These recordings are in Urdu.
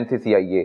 NCCIA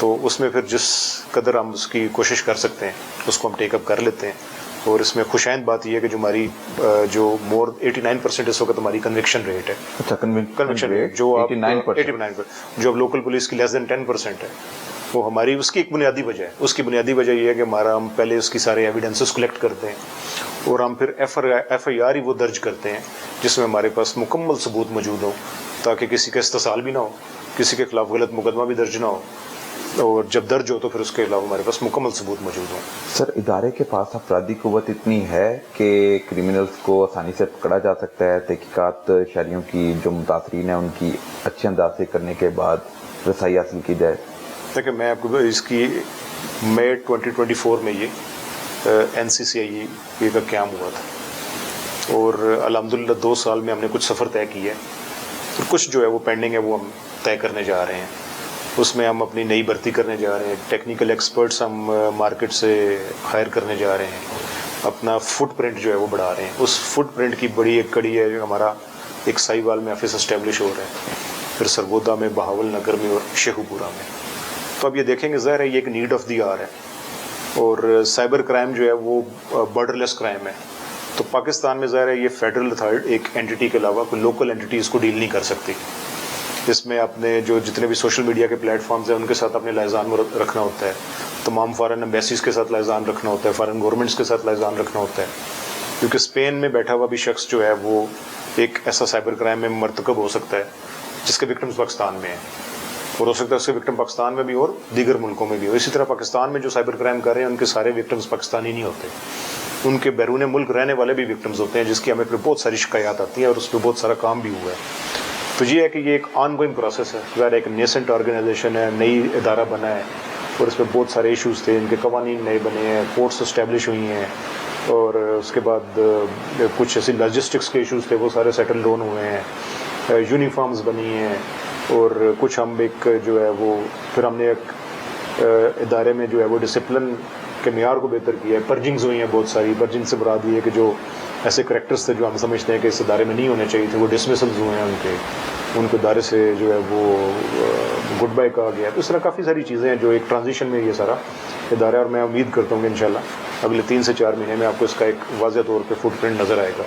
تو اس میں پھر جس قدر ہم اس کی کوشش کر سکتے ہیں اس کو ہم ٹیک اپ کر لیتے ہیں. اور اس میں خوشائند بات یہ ہے کہ جو ہماری جو مور 89% اس وقت ہماری کنوکشن ریٹ ہے. اچھا, کنوکشن ریٹ جو آپ 89% جو اب لوکل پولیس کی لیس دین 10% ہے, وہ ہماری اس کی ایک بنیادی وجہ ہے. اس کی بنیادی وجہ یہ ہے کہ ہمارا ہم پہلے اس کی سارے ایویڈنسز کلیکٹ کرتے ہیں اور ہم پھر ایف آئی آر ہی وہ درج کرتے ہیں جس میں ہمارے پاس مکمل ثبوت موجود ہو, تاکہ کسی کا استحصال بھی نہ ہو, کسی کے خلاف غلط مقدمہ بھی درج نہ ہو, اور جب درج ہو تو پھر اس کے علاوہ ہمارے پاس مکمل ثبوت موجود ہوں. سر, ادارے کے پاس افرادی قوت اتنی ہے کہ کرمنلز کو آسانی سے پکڑا جا سکتا ہے, تحقیقات شہریوں کی جو متاثرین ہیں ان کی اچھے انداز سے کرنے کے بعد رسائی حاصل کی جائے؟ دیکھیں میں آپ کو اس کی مئی 2024 میں یہ NCCIE کا قیام ہوا تھا, اور الحمدللہ 2 سال میں ہم نے کچھ سفر طے کیا ہے, اور کچھ جو ہے وہ پینڈنگ ہے وہ ہم طے کرنے جا رہے ہیں. اس میں ہم اپنی نئی بھرتی کرنے جا رہے ہیں, ٹیکنیکل ایکسپرٹس ہم مارکیٹ سے ہائر کرنے جا رہے ہیں, اپنا فٹ پرنٹ جو ہے وہ بڑھا رہے ہیں. اس فٹ پرنٹ کی بڑی ایک کڑی ہے جو ہمارا ایک سائیوال میں آفس اسٹیبلش ہو رہا ہے, پھر سرگودا میں, بہاول نگر میں اور شیخو پورہ میں. تو اب یہ دیکھیں گے ظاہر ہے یہ ایک نیڈ آف دی آر ہے, اور سائبر کرائم جو ہے وہ بارڈر لیس کرائم ہے. تو پاکستان میں ظاہر ہے یہ فیڈرل اتھارٹی ایک اینٹی کے علاوہ کوئی لوکل اینٹی اس کو ڈیل نہیں کر سکتی. اس میں اپنے جو جتنے بھی سوشل میڈیا کے پلیٹ فارمز ہیں ان کے ساتھ اپنے لائزان رکھنا ہوتا ہے, تمام فارن ایمبیسیز کے ساتھ لائزان رکھنا ہوتا ہے, فارن گورنمنٹس کے ساتھ لائزان رکھنا ہوتا ہے, کیونکہ اسپین میں بیٹھا ہوا بھی شخص جو ہے وہ ایک ایسا سائبر کرائم میں مرتکب ہو سکتا ہے جس کے وکٹمز پاکستان میں ہیں, اور ہو سکتا ہے اس کے وکٹم پاکستان میں بھی اور دیگر ملکوں میں بھی ہو. اسی طرح پاکستان میں جو سائبر کرائم کر رہے ہیں ان کے سارے وکٹمز پاکستانی نہیں ہوتے, ان کے بیرون ملک رہنے والے بھی وکٹمز ہوتے ہیں, جس کی ہمیں پہ بہت ساری شکایات آتی ہیں اور اس پہ بہت سارا کام بھی ہوا ہے. تو یہ ہے کہ یہ ایک آن گوئنگ پروسیس ہے. ظاہر ایک نیسنٹ آرگنائزیشن ہے, نئی ادارہ بنا ہے, اور اس پہ بہت سارے ایشوز تھے, ان کے قوانین نئے بنے ہیں, کورٹس اسٹیبلش ہوئی ہیں, اور اس کے بعد کچھ ایسی لاجسٹکس کے ایشوز تھے وہ سارے سیٹل ڈاؤن ہوئے ہیں, یونیفارمز بنی ہیں, اور کچھ ہم ایک جو ہے وہ پھر ہم نے ایک ادارے میں جو ہے وہ ڈسپلن کے معیار کو بہتر کیا ہے. پرجنگز ہوئی ہیں بہت ساری. پرجنگ سے مراد یہ ہے کہ جو ایسے کریکٹرز تھے جو ہم سمجھتے ہیں کہ اس ادارے میں نہیں ہونے چاہیے تھے, وہ ڈسمسلز ہوئے ہیں, ان کو ادارے سے جو ہے وہ گڈ بائی کہا گیا. تو اس طرح کافی ساری چیزیں ہیں جو ایک ٹرانزیشن میں یہ سارا ادارہ ہے, اور میں امید کرتا ہوں کہ انشاءاللہ اگلے 3 سے 4 مہینے میں آپ کو اس کا ایک واضح طور پہ فٹ پرنٹ نظر آئے گا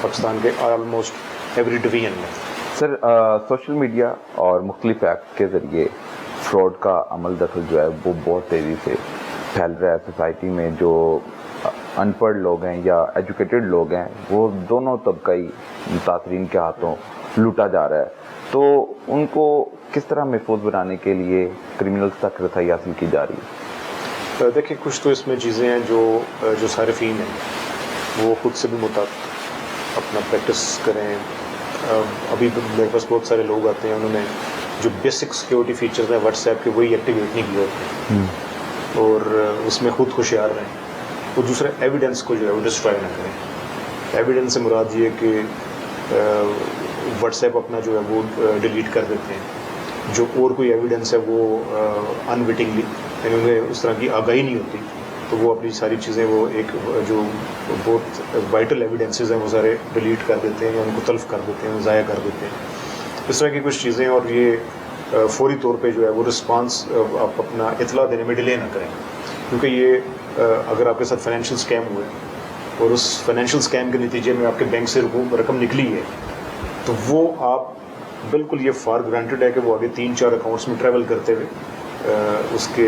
پاکستان کے آلموسٹ ایوری ڈویژن میں. سر, سوشل میڈیا اور مختلف ایپ کے ذریعے فراڈ کا عمل دخل جو ہے وہ بہت تیزی سے پھیل رہا ہے سوسائٹی میں. جو ان پڑھ لوگ ہیں یا ایجوکیٹڈ لوگ ہیں وہ دونوں طبقائی متاثرین کے ہاتھوں لوٹا جا رہا ہے. تو ان کو کس طرح محفوظ بنانے کے لیے کرمنلز تک رسائی حاصل کی جا رہی ہے؟ دیکھیں کچھ تو اس میں چیزیں ہیں جو صارفین ہیں وہ خود سے بھی مطابق اپنا پریکٹس کریں. ابھی میرے پاس بہت سارے لوگ آتے ہیں, انہوں نے جو بیسک سیکیورٹی فیچرز ہیں واٹس ایپ کے وہی ایکٹیویٹ نہیں کیے ہوتے ہیں, اور اس میں خود ہوشیار رہیں. اور دوسرا ایویڈنس کو جو ہے وہ ڈسٹرائے نہ کریں. ایویڈنس سے مراد یہ کہ واٹس ایپ اپنا جو ہے وہ ڈیلیٹ کر دیتے ہیں. جو اور کوئی ایویڈنس ہے وہ انوٹنگلی, یعنی انہیں اس طرح کی آگاہی نہیں ہوتی, تو وہ اپنی ساری چیزیں وہ ایک جو بہت وائٹل ایویڈنسز ہیں وہ سارے ڈیلیٹ کر دیتے ہیں, یا ان کو تلف کر دیتے ہیں, ضائع کر دیتے ہیں. اس طرح کی کچھ چیزیں, اور یہ فوری طور پہ جو ہے وہ رسپانس آپ اپنا اطلاع دینے میں ڈیلے نہ کریں, کیونکہ یہ اگر آپ کے ساتھ فائنینشیل اسکیم ہوئے اور اس فائنینشیل اسکیم کے نتیجے میں آپ کے بینک سے رقم نکلی ہے, تو وہ آپ بالکل یہ فار گرانٹیڈ ہے کہ وہ آگے 3-4 اکاؤنٹس میں ٹریول کرتے ہوئے اس کے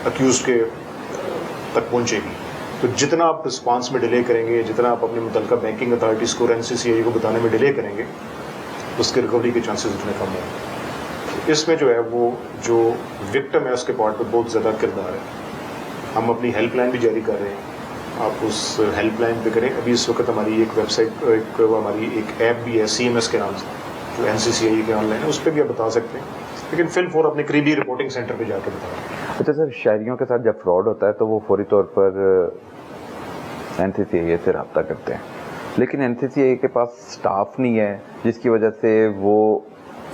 اکیوزڈ کے تک پہنچے گی. تو جتنا آپ رسپانس میں ڈیلے کریں گے, جتنا آپ اپنے متعلقہ بینکنگ اتھارٹیز کو اور NCCIE کو بتانے میں ڈیلے کریں گے, اس کے ریکوری کے چانسز اتنے کم ہوں گے. اس میں جو ہے وہ جو وکٹم ہے اس کے پارٹ پہ بہت زیادہ کردار ہے. ہم اپنی ہیلپ لائن بھی جاری کر رہے ہیں, آپ اس ہیلپ لائن پہ کریں. ابھی اس وقت ہماری ایک ویب سائٹ, ہماری ایک ایپ بھی ہے CMS کے نام سے, جو NCCIE کے آن لائن ہے, اس پہ بھی آپ بتا سکتے ہیں, لیکن فی الفور اپنے قریبی رپورٹنگ سینٹر پہ جا کے بتائیں. اچھا سر, شہریوں کے ساتھ جب فراڈ ہوتا ہے تو وہ فوری طور پر NCCIE سے رابطہ کرتے ہیں, لیکن NCCIE کے پاس سٹاف نہیں ہے, جس کی وجہ سے وہ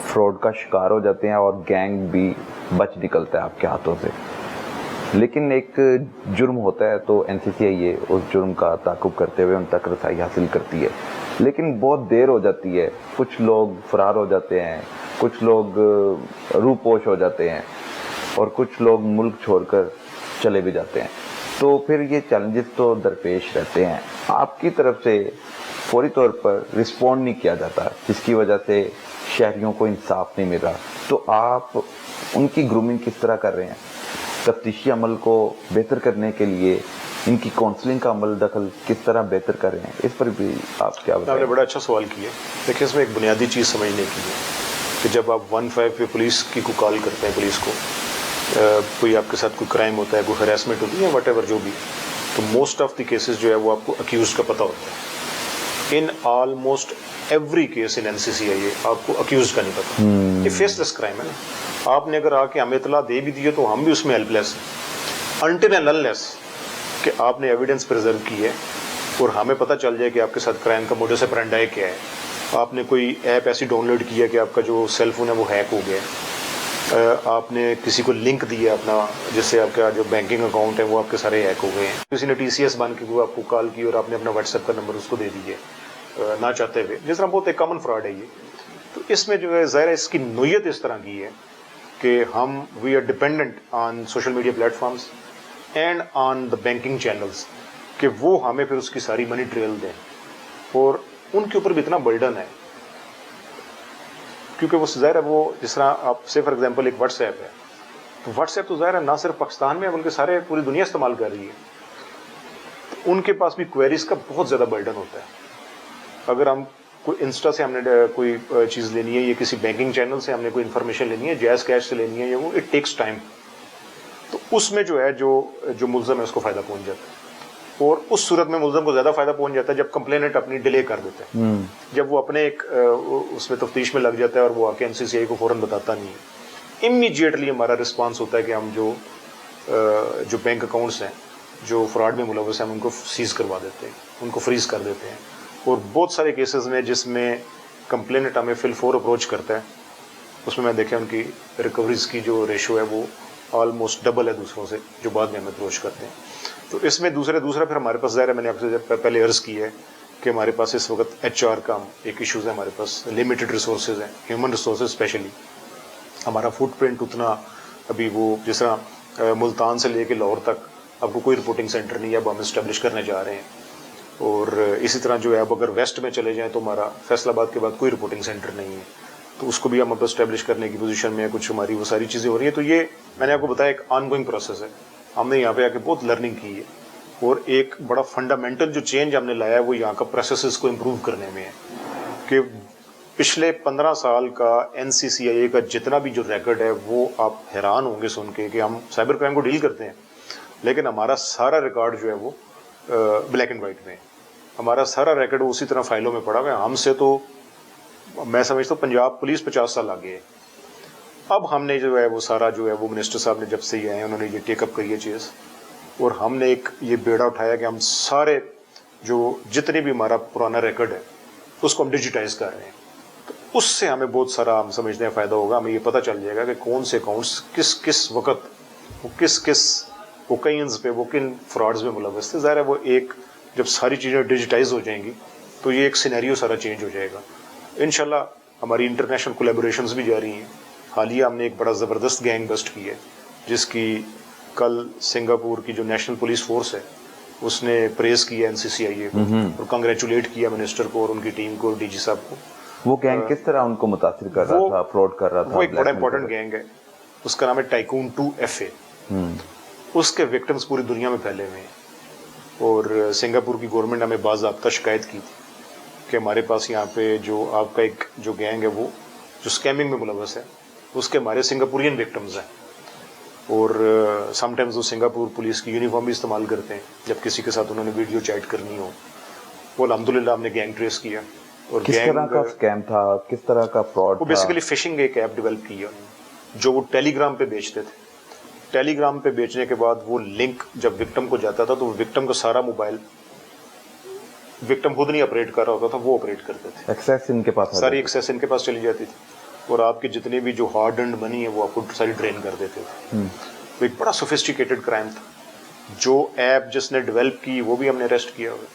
فراڈ کا شکار ہو جاتے ہیں اور گینگ بھی بچ نکلتا ہے آپ کے ہاتھوں سے. لیکن ایک جرم ہوتا ہے تو NCCIE اس جرم کا تعاقب کرتے ہوئے ان تک رسائی حاصل کرتی ہے, لیکن بہت دیر ہو جاتی ہے. کچھ لوگ فرار ہو جاتے ہیں, کچھ لوگ روپوش ہو جاتے ہیں. اور کچھ لوگ ملک چھوڑ کر چلے بھی جاتے ہیں. تو پھر یہ چیلنجز تو درپیش رہتے ہیں. آپ کی طرف سے فوری طور پر رسپونڈ نہیں کیا جاتا جس کی وجہ سے شہریوں کو انصاف نہیں مل رہا. تو آپ ان کی گرومنگ کس طرح کر رہے ہیں؟ تفتیشی عمل کو بہتر کرنے کے لیے ان کی کاؤنسلنگ کا عمل دخل کس طرح بہتر کر رہے ہیں؟ اس پر بھی آپ کیا بتائیں؟ آپ نے بڑا اچھا سوال کیا. دیکھیں اس میں ایک بنیادی چیز سمجھنے کی ہے کہ جب آپ 15 پہ پولیس کی کو کال کرتے ہیں، پولیس کو کوئی آپ کے ساتھ کوئی کرائم ہوتا ہے، کوئی ہراسمنٹ ہوتی ہے، واٹ ایور جو بھی، تو موسٹ آف دی کیسز جو ہے وہ آپ کو اکیوزڈ کا پتہ ہوتا ہے. In almost every case in NCCIA آپ کو اکیوزڈ کا نہیں پتا. یہ فیس لیس کرائم ہے نا. آپ نے اگر آ کے ہمیں اطلاع دے بھی دی ہے تو ہم بھی اس میں ہیلپ لیس ہیں انٹل اینڈ انلیس کہ آپ نے ایویڈنس پرزرو کی ہے اور ہمیں پتہ چل جائے کہ آپ کے ساتھ کرائم کا موڈس آپرینڈی کیا ہے. آپ نے کوئی ایپ ایسی ڈاؤن لوڈ کی ہے کہ آپ کا جو سیل فون ہے وہ ہیک ہو گیا ہے. آپ نے کسی کو لنک دیا اپنا جس سے آپ کا جو بینکنگ اکاؤنٹ ہے وہ آپ کے سارے ہیک ہو گئے ہیں. کسی نے TCS بن کے وہ آپ کو کال کی اور آپ نے اپنا واٹس ایپ کا نمبر اس کو دے دیجیے نہ چاہتے ہوئے، جس طرح بہت ایک کامن فراڈ ہے یہ. تو اس میں جو ہے ظاہر ہے اس کی نوعیت اس طرح کی ہے کہ ہم we are dependent on social media platforms and on the banking channels کہ وہ ہمیں پھر اس کی ساری منی ٹریل دیں. اور ان کے اوپر بھی اتنا برڈن ہے کیونکہ وہ ظاہر ہے وہ جس طرح آپ سے فار ایگزامپل ایک واٹس ایپ ہے، تو واٹس ایپ تو ظاہر ہے نہ صرف پاکستان میں بلکہ سارے پوری دنیا استعمال کر رہی ہے. تو ان کے پاس بھی کوئریز کا بہت زیادہ برڈن ہوتا ہے. اگر ہم کوئی انسٹا سے ہم نے کوئی چیز لینی ہے یا کسی بینکنگ چینل سے ہم نے کوئی انفارمیشن لینی ہے، جائز کیش سے لینی ہے، یا وہ اٹ ٹیکس ٹائم، تو اس میں جو ہے جو ملزم ہے اس کو فائدہ پہنچ جاتا ہے. اور اس صورت میں ملزم کو زیادہ فائدہ پہنچ جاتا ہے جب کمپلیننٹ اپنی ڈیلے کر دیتا ہے. جب وہ اپنے ایک اس میں تفتیش میں لگ جاتا ہے اور وہ آ کے NCCI کو فوراً بتاتا نہیں ہے، امیجیٹلی ہمارا رسپانس ہوتا ہے کہ ہم جو بینک اکاؤنٹس ہیں جو فراڈ میں ملوث ہیں ہم ان کو سیز کروا دیتے ہیں، ان کو فریز کر دیتے ہیں. اور بہت سارے کیسز میں جس میں کمپلیننٹ ہمیں فی الفور اپروچ کرتا ہے اس میں میں دیکھیں ان کی ریکوریز کی جو ریشو ہے وہ آلموسٹ ڈبل ہے دوسروں سے جو بعد میں ہمیں اپروچ کرتے ہیں. تو اس میں دوسرا پھر ہمارے پاس ظاہر ہے میں نے آپ سے پہلے عرض کی ہے کہ ہمارے پاس اس وقت HR کا ایک ایشوز ہے، ہمارے پاس لمیٹڈ ریسورسز ہیں، ہیومن ریسورسز اسپیشلی. ہمارا فٹ پرنٹ اتنا ابھی وہ جس طرح ملتان سے لے کے لاہور تک اب کو کوئی رپورٹنگ سینٹر نہیں ہے، اب ہم اسٹیبلش کرنے جا رہے ہیں. اور اسی طرح جو ہے اب اگر ویسٹ میں چلے جائیں تو ہمارا فیصل آباد کے بعد کوئی رپورٹنگ سینٹر نہیں ہے، تو اس کو بھی ہم اب اسٹیبلش کرنے کی پوزیشن میں کچھ ہماری وہ ساری چیزیں ہو رہی ہیں. تو یہ میں نے آپ کو بتایا ایک آن گوئنگ پروسیس ہے. ہم نے یہاں پہ آ کے بہت لرننگ کی ہے اور ایک بڑا فنڈامنٹل جو چینج ہم نے لایا ہے وہ یہاں کا پروسیسز کو امپروو کرنے میں ہے کہ پچھلے 15 سال کا NCCIA کا جتنا بھی جو ریکارڈ ہے وہ آپ حیران ہوں گے سن کے کہ ہم سائبر کرائم کو ڈیل کرتے ہیں لیکن ہمارا سارا ریکارڈ جو ہے وہ بلیک اینڈ وائٹ میں ہے. ہمارا سارا ریکارڈ اسی طرح فائلوں میں پڑا ہوا ہے. ہم سے تو میں سمجھتا ہوں پنجاب پولیس 50 سال آگے ہے. اب ہم نے جو ہے وہ سارا جو ہے وہ منسٹر صاحب نے جب سے یہ آئے انہوں نے یہ ٹیک اپ کری ہے چیز اور ہم نے ایک یہ بیڑا اٹھایا کہ ہم سارے جو جتنے بھی ہمارا پرانا ریکارڈ ہے اس کو ہم ڈیجیٹائز کر رہے ہیں. تو اس سے ہمیں بہت سارا ہم سمجھتے ہیں فائدہ ہوگا. ہمیں یہ پتہ چل جائے گا کہ کون سے اکاؤنٹس کس وقت وہ کس اوکیزنز پہ وہ کن فراڈز میں ملوث تھے. ظاہر ہے وہ ایک جب ساری چیزیں ڈیجیٹائز ہو جائیں گی تو یہ ایک سینیریو سارا چینج ہو جائے گا. انشاءاللہ ہماری انٹرنیشنل کولیبوریشنز بھی جاری ہیں. حالیہ ہم نے ایک بڑا زبردست گینگ بسٹ کی ہے جس کی کل سنگاپور کی جو نیشنل پولیس فورس ہے اس نے پریز کیا NCCIA کو اور کنگریچولیٹ کیا منسٹر کو اور ان کی ٹیم کو اور DG صاحب کو. وہ گینگ کس طرح ان کو متاثر کر رہا تھا، فراڈ کر رہا تھا؟ وہ ایک بڑا امپورٹنٹ گینگ ہے، اس کا نام ہے ٹائکون 2 FA. اس کے وکٹمز پوری دنیا میں پھیلے ہوئے ہیں اور سنگاپور کی گورنمنٹ ہمیں باضابطہ شکایت کی تھی کہ ہمارے پاس یہاں پہ جو آپ کا ایک جو گینگ ہے وہ جو اسکیمنگ میں ملوث ہے اس کے ہمارے سنگاپورین وکٹمز ہیں اور سم ٹائمز وہ سنگاپور پولیس کی یونیفارم بھی استعمال کرتے ہیں جب کسی کے ساتھ انہوں نے ویڈیو چیٹ کرنی ہو. وہ الحمدللہ ہم نے گینگ ٹریس کیا. اور کس طرح کا اسکیم تھا، کس طرح کا فراڈ تھا؟ وہ بیسیکلی فشنگ ایک ایپ ڈیولپ کی ہے جو وہ ٹیلی گرام پہ بیچتے تھے. ٹیلی گرام پہ بیچنے کے بعد وہ لنک جب وکٹم کو جاتا تھا تو وکٹم کا سارا موبائل وکٹم خود نہیں اپریٹ کر رہا ہوتا تھا، وہ اپریٹ کرتے تھے. ایکسیس ان کے پاس ساری ایکسیس ان کے پاس چلی جاتی تھی اور آپ کے جتنے بھی جو ہارڈ اینڈ منی ہے وہ آپ کو ساری ڈرین کر دیتے تھے. تو ایک بڑا سوفسٹیکیٹڈ کرائم تھا. جو ایپ جس نے ڈیولپ کی وہ بھی ہم نے اریسٹ کیا ہوا،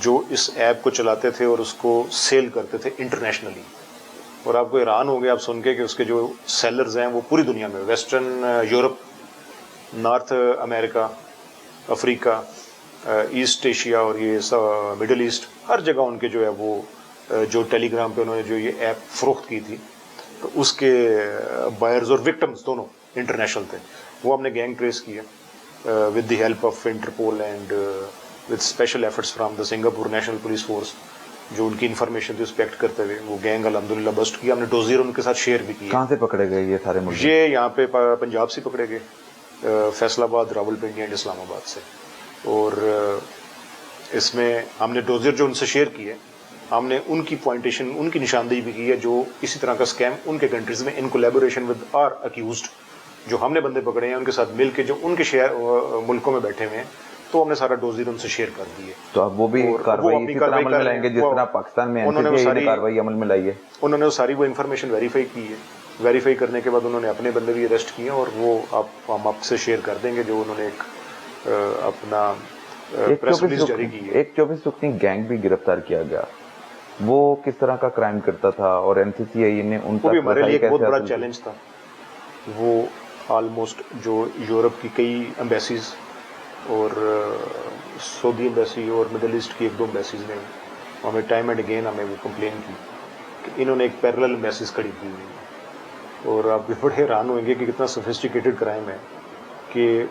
جو اس ایپ کو چلاتے تھے اور اس کو سیل کرتے تھے انٹرنیشنلی اور آپ کو حیران ہو گے آپ سن کے کہ اس کے جو سیلرز ہیں وہ پوری دنیا میں، ویسٹرن یورپ، نارتھ امریکہ، افریقہ، ایسٹ ایشیا اور یہ مڈل ایسٹ، ہر جگہ ان کے جو ہے وہ جو ٹیلی گرام پہ انہوں نے جو یہ ایپ فروخت کی تھی تو اس کے بائرز اور وکٹمز دونوں انٹرنیشنل تھے. وہ ہم نے گینگ ٹریس کیا with the help of Interpol and with special efforts from the Singapore national police force. جو ان کی انفارمیشن تھی اس پہ ایکٹ کرتے ہوئے وہ گینگ الحمدللہ بسٹ کیا. ہم نے ڈوزیر ان کے ساتھ شیئر بھی کیا. کہاں سے پکڑے گئے یہ سارے ملزم؟ یہ یہاں پہ پنجاب سے پکڑے گئے، فیصل آباد، راول پنڈی اینڈ اسلام آباد سے. اور اس میں ہم نے ڈوزیر جو ان سے شیئر کیے، ہم نے ان کی پوائنٹیشن، ان کی نشاندہی بھی کی ہے جو اسی طرح کا اسکیم ان کے کنٹریز میں ان کولیبوریشن ود آر اکیوزڈ، جو ہم نے بندے پکڑے ہیں ان کے ساتھ مل کے جو ان کے ملکوں میں بیٹھے ہوئے ہیں، تو ہم نے سارا ڈوزیر ان سے شیئر کر دی ہے. تو اب وہ بھی کارروائی اسی طرح عمل میں لائیں گے جس طرح پاکستان میں NCCI نے کارروائی عمل میں لائی ہے؟ انہوں نے ساری وہ انفارمیشن ویریفائی کی ہے. ویریفائی کرنے کے بعد انہوں نے اپنے بندے بھی اریسٹ کیے ہیں اور وہ ہم آپ سے شیئر کر دیں گے جو انہوں نے ایک اپنا پریس ریلیز جاری کی ہے. ایک 24 سکھنی گینگ بھی گرفتار کیا گیا، وہ کس طرح کا کرائم کرتا تھا اور NCCI نے ان کو بھی تک ہمارے لیے ایک بہت بڑا حاصل چیلنج تھا. وہ آلموسٹ جو یورپ کی کئی امبیسیز اور سعودی امبیسی اور مڈل ایسٹ کی ایک دو امبیسیز نے ہمیں ٹائم اینڈ اگین ہمیں وہ کمپلین کی کہ انہوں نے ایک پیرلل امبیسیز کھڑی کی ہوئی ہے. اور آپ بھی بڑے حیران ہوئیں گے کہ کتنا سوفسٹیکیٹڈ کرائم ہے کہ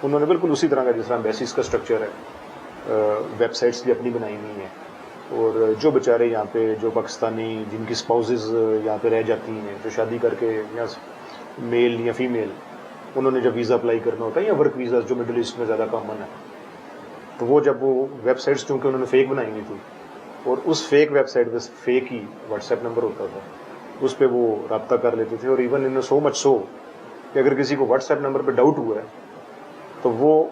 انہوں نے بالکل اسی طرح کا جس طرح امبیسیز کا اسٹرکچر ہے، ویب سائٹس بھی اپنی بنائی ہوئی ہیں. اور جو بیچارے یہاں پہ جو پاکستانی جن کی اسپاؤزز یہاں پہ رہ جاتی ہیں، جو شادی کر کے یا میل یا فیمیل، انہوں نے جب ویزا اپلائی کرنا ہوتا ہے یا ورک ویزا جو مڈل ایسٹ میں زیادہ کامن ہے، تو وہ جب وہ ویب سائٹس چونکہ انہوں نے فیک بنائی ہوئی تھی اور اس فیک ویب سائٹ پہ فیک ہی واٹس ایپ نمبر ہوتا تھا، اس پہ وہ رابطہ کر لیتے تھے. اور ایون ان سو مچ سو کہ اگر کسی کو واٹس ایپ نمبر پہ ڈاؤٹ ہوا ہے تو وہ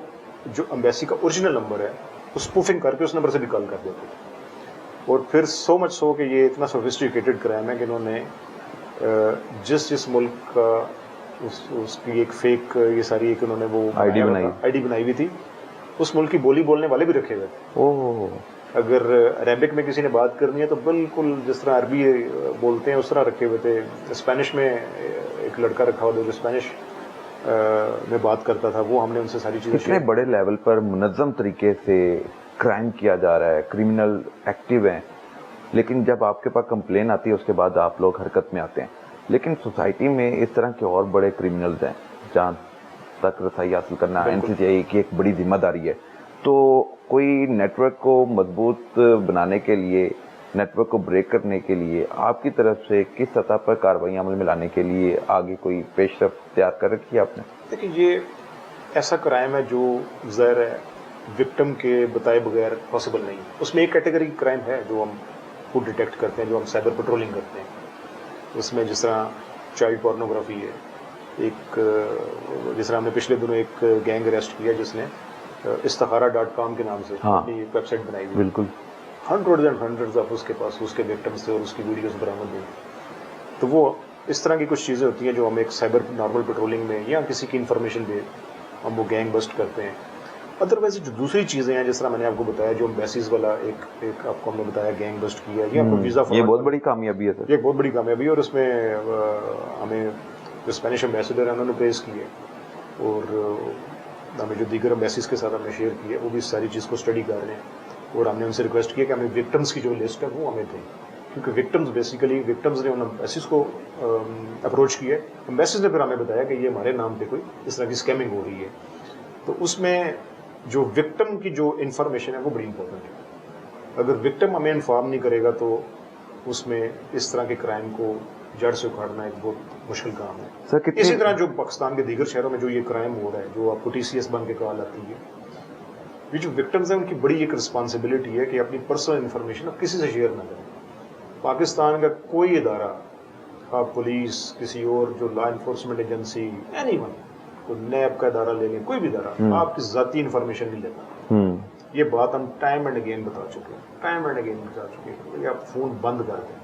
جو امبیسی کا اوریجنل نمبر ہے اس اسپوفنگ کر کے اس نمبر سے بھی کال کر دیتے تھے. اور پھر سو مچ سو کہ یہ اتنا سوفسٹیکیٹڈ کرائم ہے کہ انہوں نے جس ملک کا اس کی ایک فیک یہ ساری ایک انہوں نے وہ آئی ڈی بنائی ہوئی تھی، اس ملک کی بولی بولنے والے بھی رکھے ہوئے تھے. اگر عربک میں کسی نے بات کرنی ہے تو بالکل جس طرح عربی بولتے ہیں اس طرح رکھے ہوئے تھے. اسپینش میں ایک لڑکا رکھا ہوا تھا جو اسپینش میں بات کرتا تھا، وہ ہم نے ان سے ساری چیزیں. اتنے بڑے لیول پر منظم طریقے سے کرائم کیا جا رہا ہے، کرمنل ایکٹیو ہیں، لیکن جب آپ کے پاس کمپلین آتی ہے اس کے بعد آپ لوگ حرکت میں آتے ہیں. لیکن سوسائٹی میں اس طرح کے اور بڑے کرمنلز ہیں، جہاں تک رسائی حاصل کرنا NCCI کی ایک بڑی ذمہ داری ہے. تو کوئی نیٹ ورک کو مضبوط بنانے کے لیے، نیٹ ورک کو بریک کرنے کے لیے آپ کی طرف سے کس سطح پر کارروائی عمل میں لانے کے لیے آگے کوئی پیش رفت تیار کر رکھی ہے آپ نے؟ دیکھیں یہ ایسا کرائم ہے جو ظاہر ہے وکٹم کے بتائے بغیر پاسبل نہیں. اس میں ایک کیٹیگری کرائم ہے جو ہم خود ڈیٹیکٹ کرتے ہیں، جو ہم سائبر پیٹرولنگ کرتے ہیں. اس میں جس طرح چائلڈ پورنوگرافی ہے، ایک جس طرح ہم نے پچھلے دنوں ایک گینگ اریسٹ کیا جس نے استخارہ.com کے نام سے اپنی ویب سائٹ بنائی ہوئی. بالکل ہنڈریڈز اینڈ ہنڈریڈز آف اس کے پاس اس کے وکٹمس تھے اور اس کی ویڈیوز برآمد ہوئی. تو وہ اس طرح کی کچھ چیزیں ہوتی ہیں جو ہم ایک سائبر نارمل پیٹرولنگ میں یا کسی کی انفارمیشن دے ہم وہ گینگ بسٹ کرتے ہیں. ادروائز جو دوسری چیزیں ہیں جس طرح میں نے آپ کو بتایا جو امبیسیز والا ایک آپ کو ہم نے بتایا گینگ بسٹ کیا، یہ آپ کو ویزا یہ بہت بڑی کامیابی ہے سر. یہ بہت بڑی کامیابی ہے. اور اس میں ہمیں جو اسپینش امبیسڈر ہیں انہوں نے پریز کی ہے اور ہمیں جو دیگر امبیسیز کے ساتھ ہم نے شیئر کی ہے وہ بھی اس ساری چیز کو اسٹڈی کر رہے ہیں. اور ہم نے ان سے ریکویسٹ کیا کہ ہمیں وکٹمس کی جو لسٹ ہے وہ ہمیں دیں، کیونکہ وکٹمس بیسیکلی وکٹمس نے ان امبیسیز کو اپروچ کیا ہے، امبیسیز نے پھر ہمیں بتایا کہ یہ ہمارے نام پہ کوئی اس طرح کی اسکیمنگ ہو رہی ہے. تو اس میں جو وکٹم کی جو انفارمیشن ہے وہ بڑی امپورٹنٹ ہے. اگر وکٹم ہمیں انفارم نہیں کرے گا تو اس میں اس طرح کے کرائم کو جڑ سے اکھاڑنا ایک بہت مشکل کام ہے. اسی طرح جو پاکستان کے دیگر شہروں میں جو یہ کرائم ہو رہا ہے، جو آپ کو TCS بن کے کال آتی ہے، یہ جو وکٹمز ہیں ان کی بڑی ایک رسپانسبلٹی ہے کہ اپنی پرسنل انفارمیشن اب کسی سے شیئر نہ کریں. پاکستان کا کوئی ادارہ، آپ پولیس، کسی اور جو law enforcement agency, any one, کوئی نیب کا ادارہ لے لیں، کوئی بھی ادارہ آپ کی ذاتی انفارمیشن نہیں لیتا. یہ بات ہم ٹائم اینڈ اگین بتا چکے ہیں کہ آپ فون بند کر دیں،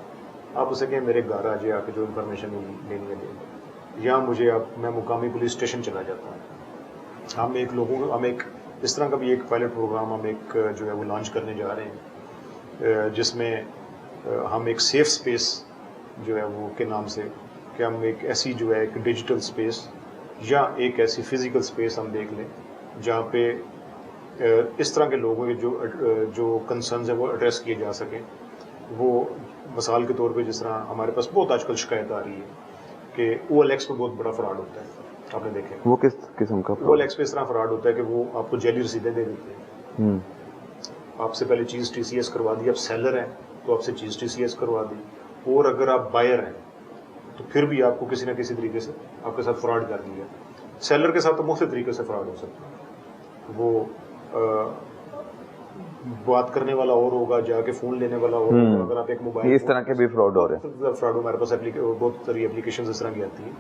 آپ اسے کہیں میرے گھر آ جائے، آ کے جو انفارمیشن لینی ہے لے لیں، یا مجھے میں مقامی پولیس اسٹیشن چلا جاتا ہوں. ہم ایک اس طرح کا بھی ایک پائلٹ پروگرام ہم ایک جو ہے وہ لانچ کرنے جا رہے ہیں جس میں ہم ایک سیف اسپیس جو ہے وہ کے نام سے کہ ہم ایک ایسی جو ہے ایک ڈیجیٹل اسپیس یا ایک ایسی فزیکل اسپیس ہم دیکھ لیں جہاں پہ اس طرح کے لوگوں کے جو کنسرنز ہیں وہ ایڈریس کیے جا سکیں. وہ مثال کے طور پہ جس طرح ہمارے پاس بہت آج کل شکایت آ رہی ہے کہ او ایل ایکس پہ بہت بڑا فراڈ ہوتا ہے. آپ نے دیکھا وہ کس قسم کا او ایل ایکس پہ اس طرح فراڈ ہوتا ہے کہ وہ آپ کو جعلی رسیدیں دے دیتے ہیں. آپ سے پہلے چیز ٹی سی ایس کروا دی, آپ سیلر ہیں تو آپ سے چیز ٹی سی ایس کروا دی, اور اگر آپ بائر ہیں تو پھر بھی آپ کو کسی نہ کسی طریقے سے آپ کے ساتھ فراڈ کر دیا. سیلر کے ساتھ تو مختلف طریقے سے فراڈ ہو سکتا ہے. وہ بات کرنے والا اور ہوگا, جا کے فون لینے والا اور ہوگا. اگر آپ ایک موبائل اس طرح کے بھی فراڈ ہو رہے ہیں. فراڈ ہمارے پاس بہت ساری اپلیکیشن اس طرح کی آتی ہیں.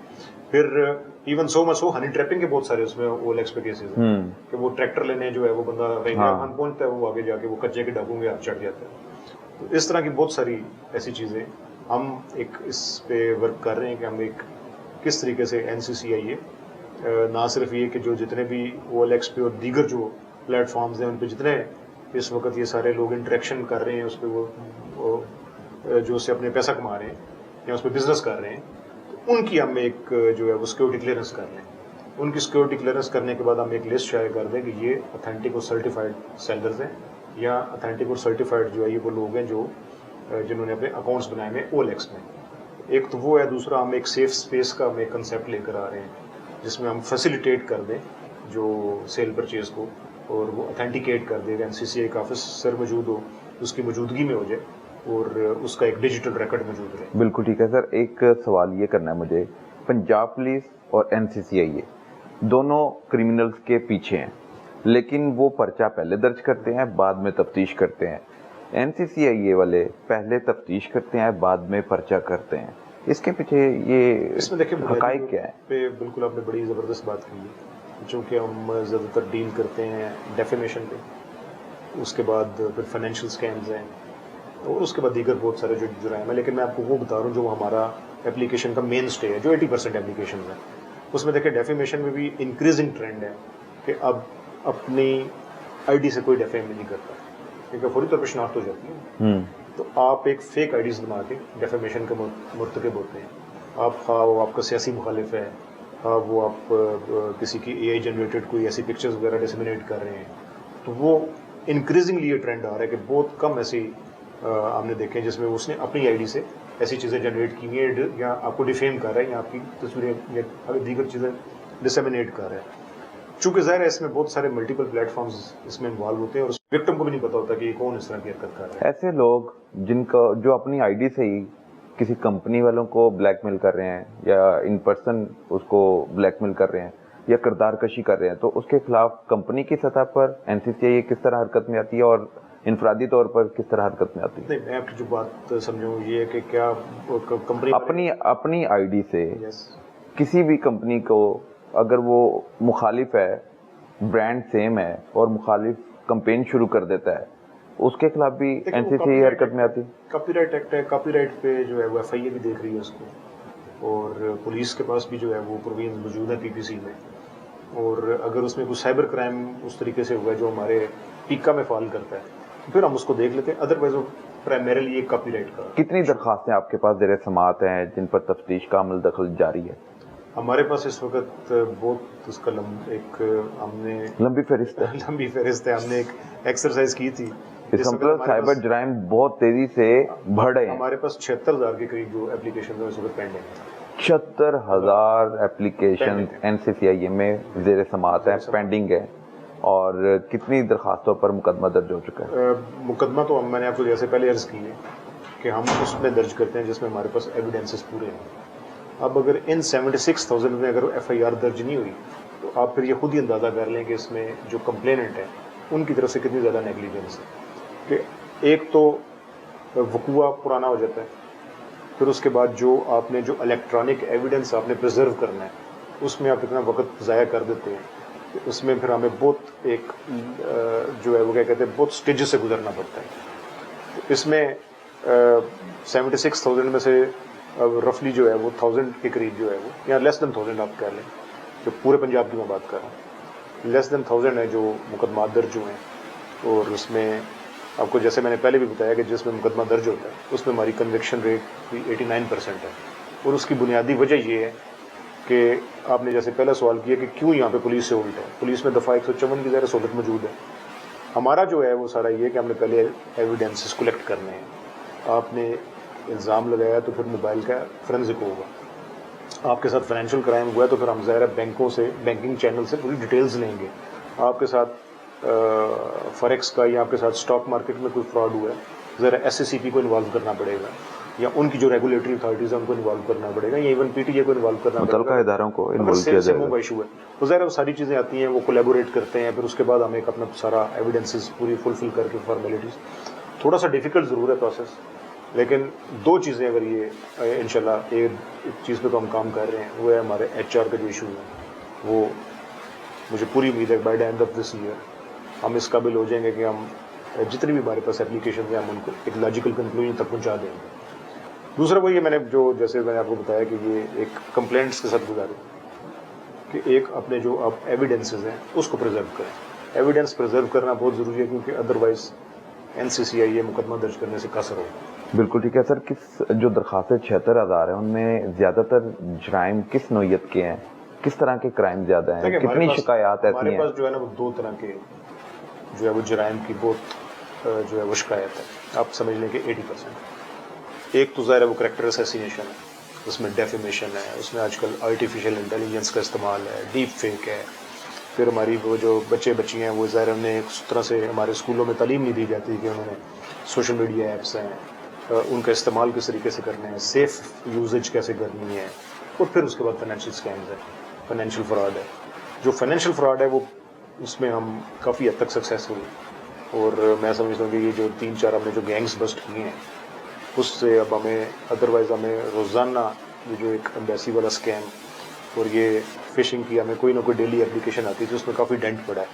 پھر ایون سو مچ ہنی ٹریپنگ کے بہت سارے اس میں او ایل ایکس پہ کیسز ہیں کہ وہ ٹریکٹر لینے جو ہے وہ بندہ خان پہنچتا ہے, وہ آگے جا کے وہ کچے کے ڈبوں میں چڑھ جاتا ہے. تو اس طرح کی بہت ساری ایسی چیزیں ہم ایک اس پہ ورک کر رہے ہیں کہ ہم ایک کس طریقے سے NCCIA نہ صرف یہ کہ جو جتنے بھی او ایل ایکس پہ اور دیگر جو پلیٹ فارمز ہیں ان پہ جتنے اس وقت یہ سارے لوگ انٹریکشن کر رہے ہیں اس پہ وہ جو اس سے اپنے پیسہ کما رہے ہیں یا اس پہ بزنس کر رہے ہیں, تو ان کی ہم ایک جو ہے وہ سیکورٹی کلیئرنس کر لیں. ان کی سیکورٹی کلیئرنس کرنے کے بعد ہم ایک لسٹ شائع کر دیں کہ یہ اتھینٹک اور سرٹیفائڈ سیلرز ہیں یا اتھینٹک اور سرٹیفائڈ جو ہے یہ وہ لوگ ہیں جنہوں نے اپنے اکاؤنٹس بنائے ہوئے او ایل ایکس میں. ایک تو وہ ہے, دوسرا ہم ایک سیف اسپیس کا ہم ایک کنسیپٹ لے کر آ رہے ہیں جس میں ہم فیسیلیٹیٹ کر دیں جو سیل پرچیز کو, اور وہ اتھینٹیکیٹ کر دے گا. NCCI کا آفیسر موجود ہو, اس کی موجودگی میں ہو جائے اور اس کا ایک ڈیجیٹل ریکارڈ موجود رہے. بالکل ٹھیک ہے سر. ایک سوال یہ کرنا ہے مجھے, پنجاب پولیس اور NCCIA دونوں کرمنلز کے پیچھے ہیں, لیکن وہ پرچہ پہلے درج کرتے ہیں بعد میں تفتیش کرتے ہیں. NCCIA والے پہلے تفتیش کرتے ہیں بعد میں پرچہ کرتے ہیں. اس کے پیچھے یہ اس میں دیکھیں حقائق کیا ہے؟ بالکل آپ نے بڑی زبردست بات کی ہے. چونکہ ہم زیادہ تر ڈیل کرتے ہیں ڈیفیمیشن پہ, اس کے بعد پھر فائنینشیل اسکیمز ہیں, اور اس کے بعد دیگر بہت سارے جو جرائم ہیں. لیکن میں آپ کو وہ بتا رہا ہوں جو ہمارا اپلیکیشن کا مین اسٹے ہے, جو 80% اپلیکیشنز ہیں. اس میں دیکھیں ڈیفیمیشن میں بھی انکریزنگ ٹرینڈ ہے کہ اب اپنی ID سے کوئی ڈیفیم نہیں کرتا, کیونکہ فوری طور پہ شناخت ہو جاتی ہے. تو آپ ایک فیک IDs بنا کے ڈیفیمیشن کے مرتکب ہوتے ہیں. آپ خواہ وہ آپ کا سیاسی مخالف ہے, وہ آپ کسی کی AI جنریٹڈ کوئی ایسی پکچرز وغیرہ ڈسمینیٹ کر رہے ہیں, تو وہ انکریزنگلی یہ ٹرینڈ آ رہا ہے کہ بہت کم ایسی ہم نے دیکھے جس میں اس نے اپنی ID سے ایسی چیزیں جنریٹ کی ہیں یا آپ کو ڈیفیم کر رہا ہے یا آپ کی تصویریں یا دیگر چیزیں ڈسمینیٹ کر رہا ہے. چونکہ ظاہر ہے اس میں بہت سارے ملٹیپل پلیٹ فارمز اس میں انوالو ہوتے ہیں اور وکٹم کو بھی نہیں پتا ہوتا کہ یہ کون اس طرح کی حرکت کر رہا ہے. ایسے لوگ جن کا جو اپنی ID سے ہی کسی کمپنی والوں کو بلیک میل کر رہے ہیں یا ان پرسن اس کو بلیک میل کر رہے ہیں یا کردار کشی کر رہے ہیں, تو اس کے خلاف کمپنی کی سطح پر NCCIA کس طرح حرکت میں آتی ہے اور انفرادی طور پر کس طرح حرکت میں آتی ہے؟ نہیں, میں آپ کی جو بات سمجھوں یہ ہے کہ کیا کمپنی اپنی ID سے کسی بھی کمپنی کو اگر وہ مخالف ہے, برانڈ سیم ہے اور مخالف کمپین شروع کر دیتا ہے, اس کے خلاف بھی NCCIA حرکت میں آتی ہے. کاپی رائٹ ایکٹ ہے, کاپی رائٹ پہ جو ہے وہ FIA بھی دیکھ رہی ہے اس کو, اور پولیس کے پاس بھی جو ہے وہ پرووینز موجود ہیں PPC میں. اور اگر اس میں کوئی سائبر کرائم اس طریقے سے ہوا ہے جو ہمارے پیکا میں فال کرتا ہے تو پھر ہم اس کو دیکھ لیتے ہیں. ادروائز وہ پرائمریلی ایک کاپی رائٹ کا. کتنی درخواستیں آپ کے پاس زیر سماعت ہیں جن پر تفتیش کا عمل دخل جاری ہے؟ ہمارے پاس اس وقت بہت اس کا ہم نے لمبی فہرست ہے. ہم نے ایک ایکسرسائز کی تھی. اس کا مطلب سائبر جرائم بہت تیزی سے بڑھ رہے ہیں. ہمارے پاس 76,000 کے قریب جو اپلیکیشن اس وقت پینڈنگ ہیں. 76,000 اپلیکیشن NCCIA میں زیر سماعت ہیں, پینڈنگ ہے. اور کتنی درخواستوں پر مقدمہ درج ہو چکا ہے؟ مقدمہ تو میں نے آپ کو جیسے پہلے عرض کی ہے کہ ہم اس میں درج کرتے ہیں جس میں ہمارے پاس ایویڈنسز پورے ہیں. اب اگر ان 76,000 میں اگر FIR درج نہیں ہوئی تو آپ پھر یہ خود ہی اندازہ کر لیں کہ اس میں جو کمپلیننٹ ہے ان کی طرف سے کتنی زیادہ نیگلیجنس ہے. کہ ایک تو وقوع پرانا ہو جاتا ہے, پھر اس کے بعد جو آپ نے جو الیکٹرانک ایویڈنس آپ نے پریزرو کرنا ہے اس میں آپ اتنا وقت ضائع کر دیتے ہیں کہ اس میں پھر ہمیں بہت ایک جو ہے وہ کیا کہتے ہیں بہت سٹیجز سے گزرنا پڑتا ہے. اس میں 76,000 میں سے رفلی جو ہے وہ 1,000 کے قریب جو ہے وہ یا لیس دین 1,000 آپ کہہ لیں, جو پورے پنجاب کی میں بات کر رہا ہوں, لیس دین 1,000 ہے جو مقدمات درج ہوئے ہیں. اور اس میں آپ کو جیسے میں نے پہلے بھی بتایا کہ جس میں مقدمہ درج ہوتا ہے اس میں ہماری کنوکشن ریٹ بھی 89% ہے، اور اس کی بنیادی وجہ یہ ہے کہ آپ نے جیسے پہلا سوال کیا کہ کیوں یہاں پہ پولیس سے الٹ ہے. پولیس میں دفعہ 154 کی ظاہر سہولت موجود ہے. ہمارا جو ہے وہ سارا یہ ہے کہ ہم نے پہلے ایویڈنسز کلیکٹ کرنے ہیں. آپ نے الزام لگایا تو پھر موبائل کا فورینزک ہوگا. آپ کے ساتھ فائنینشیل کرائم ہوا ہے تو پھر ہم ظاہر بینکوں سے، بینکنگ چینل سے پوری ڈیٹیلز لیں گے. آپ کے ساتھ فوریکس کا یا آپ کے ساتھ اسٹاک مارکیٹ میں کوئی فراڈ ہوا ہے، ذرا ایس سی پی کو انوالو کرنا پڑے گا، یا ان کی جو ریگولیٹری اتھارٹیز ہیں ان کو انوالو کرنا پڑے گا، یا ایون پی ٹی اے کو انوالو کرنا پڑے گا، متعلقہ اداروں کو انوالو کیا جائے گا. کا ایشو ہے تو ظاہر وہ ساری چیزیں آتی ہیں، وہ کولیبوریٹ کرتے ہیں. پھر اس کے بعد ہم ایک اپنا سارا ایویڈنسز پوری فلفل کر کے فارمیلٹیز. تھوڑا سا ڈیفیکلٹ ضرور ہے پروسیس، لیکن دو چیزیں اگر یہ انشاءاللہ ایک چیز پہ تو ہم کام کر رہے ہیں، وہ ہے ہمارے ایچ آر کا جو ایشو ہے. وہ مجھے پوری امید ہے by the end of this year ہم اس قابل ہو جائیں گے کہ ہم جتنی بھی ہمارے پاس اپلیکیشن ہیں ہم ان کو ایک لاجیکل کنکلوژن تک پہنچا دیں گے. دوسرا وہ یہ میں نے جو جیسے میں نے آپ کو بتایا کہ یہ ایک کمپلینٹس کے ساتھ گزارے کہ ایک اپنے جو آپ ایویڈنسز ہیں اس کو پریزرو کریں. ایویڈنس پریزرو کرنا بہت ضروری ہے کیونکہ ادروائز این سی سی آئی اے مقدمہ درج کرنے سے قاصر ہوگا. بالکل ٹھیک ہے سر. کس جو درخواستیں 76,000 ہیں ان میں زیادہ تر جرائم کس نوعیت کے ہیں؟ کس طرح کے کرائم زیادہ ہیں؟ کتنی شکایات ایسی ہیں؟ ہمارے پاس جو ہے نا وہ دو طرح کے جو ہے وہ جرائم کی بہت جو ہے وہ شکایت ہے. آپ سمجھ لیں کہ 80%. ایک تو ظاہر ہے وہ کریکٹر اسیسینیشن ہے، اس میں ڈیفیمیشن ہے، اس میں آج کل آرٹیفیشیل انٹیلیجنس کا استعمال ہے، ڈیپ فیک ہے. پھر ہماری وہ جو بچے بچی ہیں وہ ظاہر انہیں اس طرح سے ہمارے اسکولوں میں تعلیم نہیں دی جاتی کہ انہوں نے سوشل میڈیا ایپس ہیں ان کا استعمال کس طریقے سے کرنا ہے، سیف یوزیج کیسے کرنی ہے. اور پھر اس کے بعد فائنینشیل اسکیمز ہے، فائنینشیل فراڈ ہے. جو فائنینشیل فراڈ ہے وہ اس میں ہم کافی حد تک سکسیسفل ہیں، اور میں سمجھتا ہوں کہ یہ جو 3-4 ہم نے جو گینگز بسٹ کیے ہیں اس سے اب ہمیں ادروائز ہمیں روزانہ یہ جو ایک ایمبیسی والا اسکیم اور یہ فشنگ کی ہمیں کوئی نہ کوئی ڈیلی اپلیکیشن آتی ہے تو اس میں کافی ڈینٹ پڑا ہے.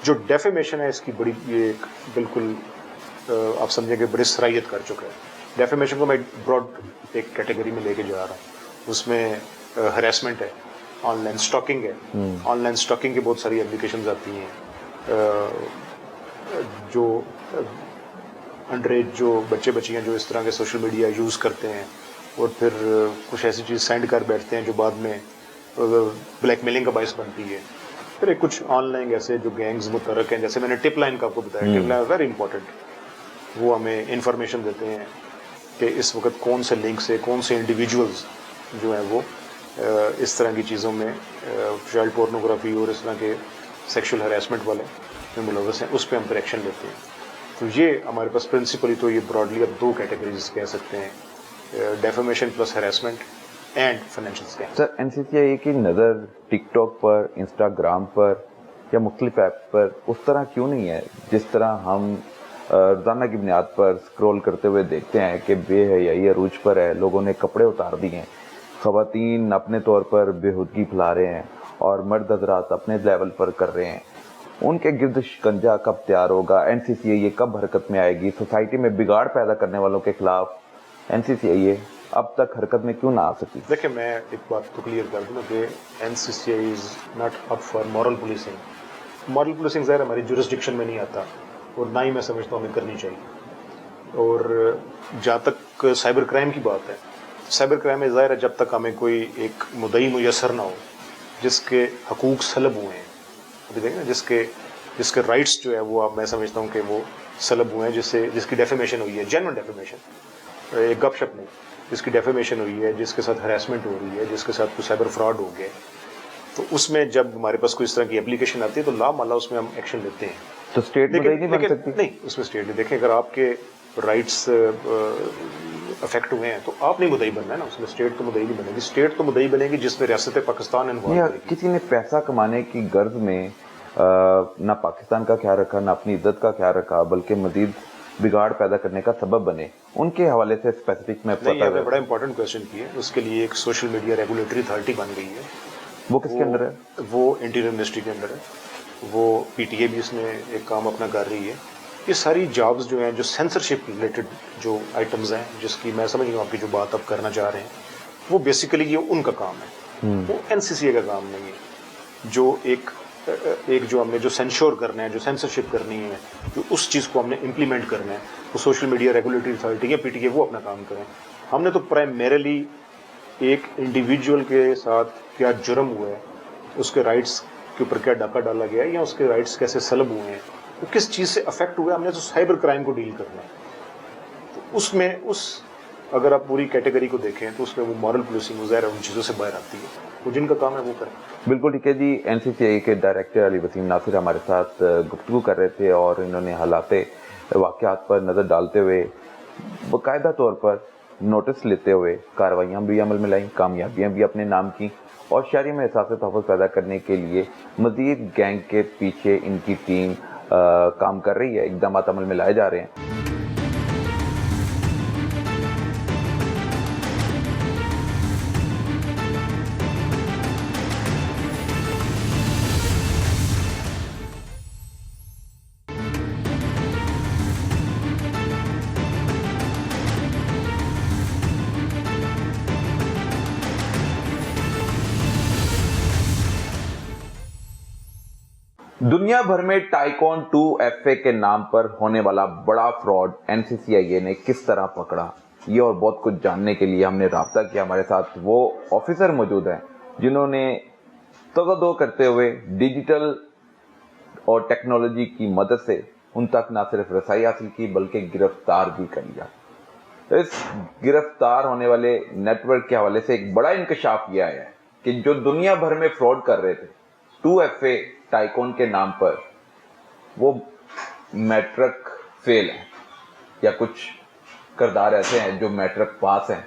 جو ڈیفیمیشن ہے اس کی بڑی یہ ایک بالکل آپ سمجھیں کہ بڑی صلاحیت کر چکا ہے. ڈیفیمیشن کو میں براڈ ایک کیٹیگری میں لے کے جا رہا ہوں. اس میں ہراسمنٹ ہے، آن لائن اسٹاکنگ ہے. آن لائن اسٹاکنگ کی بہت ساری اپلیکیشنز آتی ہیں. جو انڈر ایج جو بچے بچیاں جو اس طرح کے سوشل میڈیا یوز کرتے ہیں اور پھر کچھ ایسی چیز سینڈ کر بیٹھتے ہیں جو بعد میں بلیک میلنگ کا باعث بنتی ہے. پھر ایک کچھ آن لائن ایسے جو گینگز متحرک ہیں، جیسے میں نے ٹپ لائن کا آپ کو بتایا، ٹپ لائن ویری امپورٹنٹ. وہ ہمیں انفارمیشن دیتے ہیں کہ اس وقت کون سے لنک سے کون سے انڈیویجولز جو ہیں وہ اس طرح کی چیزوں میں چائلڈ پورنوگرافی اور اس طرح کے سیکشل ہراسمنٹ والے میں ملوث ہیں، اس پہ ہم پھر ایکشن لیتے ہیں. تو یہ ہمارے پاس پرنسپلی تو یہ براڈلی اب 2 کیٹیگریز کہہ سکتے ہیں، defamation plus harassment and financial scam. Sir N C C I کی نظر ٹک ٹاک پر، انسٹاگرام پر یا مختلف ایپ پر اس طرح کیوں نہیں ہے جس طرح ہم روزانہ کی بنیاد پر سکرول کرتے ہوئے دیکھتے ہیں کہ بے حیائی عروج پر ہے، لوگوں نے کپڑے اتار دیے ہیں، خواتین اپنے طور پر بےہودگی پھیلا رہے ہیں اور مرد حضرات اپنے لیول پر کر رہے ہیں. ان کے گرد شکنجہ کب تیار ہوگا؟ این سی سی آئی کب حرکت میں آئے گی؟ سوسائٹی میں بگاڑ پیدا کرنے والوں کے خلاف این سی سی آئی اب تک حرکت میں کیوں نہ آ سکی؟ دیکھیں میں ایک بات تو کلیئر کر دوں کہ N C C I is not up for moral policing. Moral policing ظاہر ہماری جورسڈکشن میں نہیں آتا اور نہ ہی میں سمجھتا ہوں ہمیں کرنی چاہیے. اور جہاں تک سائبر کرائم کی بات ہے، سائبر کرائم میں ظاہر ہے جب تک ہمیں کوئی ایک مدعی میسر نہ ہو جس کے حقوق سلب ہوئے ہیں، ابھی دیکھیں نا جس کے رائٹس جو ہے وہ اب میں سمجھتا ہوں کہ وہ سلب ہوئے ہیں، جس کی ڈیفیمیشن ہوئی ہے، جینوئن ڈیفیمیشن، ایک گپ شپ نہیں، جس کی ڈیفیمیشن ہوئی ہے، جس کے ساتھ ہراسمنٹ ہو رہی ہے، جس کے ساتھ کوئی سائبر فراڈ ہو گیا، تو اس میں جب ہمارے پاس کوئی اس طرح کی اپلیکیشن آتی ہے تو لامحالہ اس میں ہم ایکشن لیتے ہیں. تو اسٹیٹ مدعی نہیں بن سکتی؟ نہیں، اس میں اسٹیٹ نہیں. دیکھیں اگر آپ کے رائٹس افیکٹ ہوئے ہیں تو آپ نہیں مدعی بننا ہے نا، اس میں اسٹیٹ تو مدعی نہیں بنے گی. اسٹیٹ تو مدعی بنے گی جس میں ریاست پاکستان انوالو ہے. کسی نے پیسہ کمانے کی غرض میں نہ پاکستان کا خیال رکھا، نہ اپنی عزت کا خیال رکھا، بلکہ مزید بگاڑ پیدا کرنے کا سبب بنے، ان کے حوالے سے اسپیسیفک میں نہیں، یہ بڑا امپورٹنٹ کویشچن کی ہے. اس کے لیے ایک سوشل میڈیا ریگولیٹری اتھارٹی بن گئی ہے. وہ کس کے اندر ہے؟ وہ انٹیریئر منسٹری کے اندر ہے. وہ پی ٹی اے بھی اس میں ایک کام اپنا کر رہی ہے. یہ ساری جابز جو ہیں جو سینسرشپ ریلیٹڈ جو آئٹمز ہیں، جس کی میں سمجھ رہا ہوں آپ کی جو بات آپ کرنا چاہ رہے ہیں، وہ بیسیکلی یہ ان کا کام ہے. وہ این سی سی اے کا کام نہیں ہے. جو ایک ایک جو ہم نے جو سینشور کرنا ہے, جو سینسرشپ کرنی ہے, جو اس چیز کو ہم نے امپلیمنٹ کرنا ہے, وہ سوشل میڈیا ریگولیٹری اتھارٹی یا پی ٹی اے وہ اپنا کام کریں. ہم نے تو پرائمریلی ایک انڈیویجول کے ساتھ کیا جرم ہوا ہے, اس کے رائٹس کے اوپر کیا ڈاکہ ڈالا گیا ہے, یا اس کے رائٹس کیسے سلب ہوئے ہیں, وہ کس چیز سے افیکٹ ہوا ہے, ہم نے تو سائبر کرائم کو ڈیل کرنا ہے. تو اس میں اگر آپ پوری کیٹیگری کو دیکھیں تو اس میں وہ مورل پولیسنگ ظاہر ہے ان چیزوں سے باہر آتی ہے, وہ جن کا کام ہے وہ کریں. بالکل ٹھیک ہے جی. این سی سی آئی کے ڈائریکٹر علی وسیم ناصر ہمارے ساتھ گفتگو کر رہے تھے, اور انہوں نے حالات واقعات پر نظر ڈالتے ہوئے باقاعدہ طور پر نوٹس لیتے ہوئے کارروائیاں بھی عمل میں لائیں, کامیابیاں بھی اپنے نام کی, اور شہری میں احساس تحفظ پیدا کرنے کے لیے مزید گینگ کے پیچھے ان کی ٹیم کام کر رہی ہے, اقدامات عمل میں لائے جا رہے ہیں. دنیا بھر میں ٹائیکون 2FA کے نام پر ہونے والا بڑا فراڈ NCCIA نے کس طرح پکڑا, یہ اور بہت کچھ جاننے کے لیے ہم نے رابطہ کیا. ہمارے ساتھ وہ آفیسر موجود ہیں جنہوں نے تگدو کرتے ہوئے ڈیجیٹل اور ٹیکنالوجی کی مدد سے ان تک نہ صرف رسائی حاصل کی بلکہ گرفتار بھی کر لیا. اس گرفتار ہونے والے نیٹ ورک کے حوالے سے ایک بڑا انکشاف یہ آیا ہے کہ جو دنیا بھر میں فراڈ کر رہے تھے 2FA ٹائیکون کے نام پر, وہ میٹرک فیل ہیں یا کچھ کردار ایسے ہیں جو میٹرک پاس ہیں.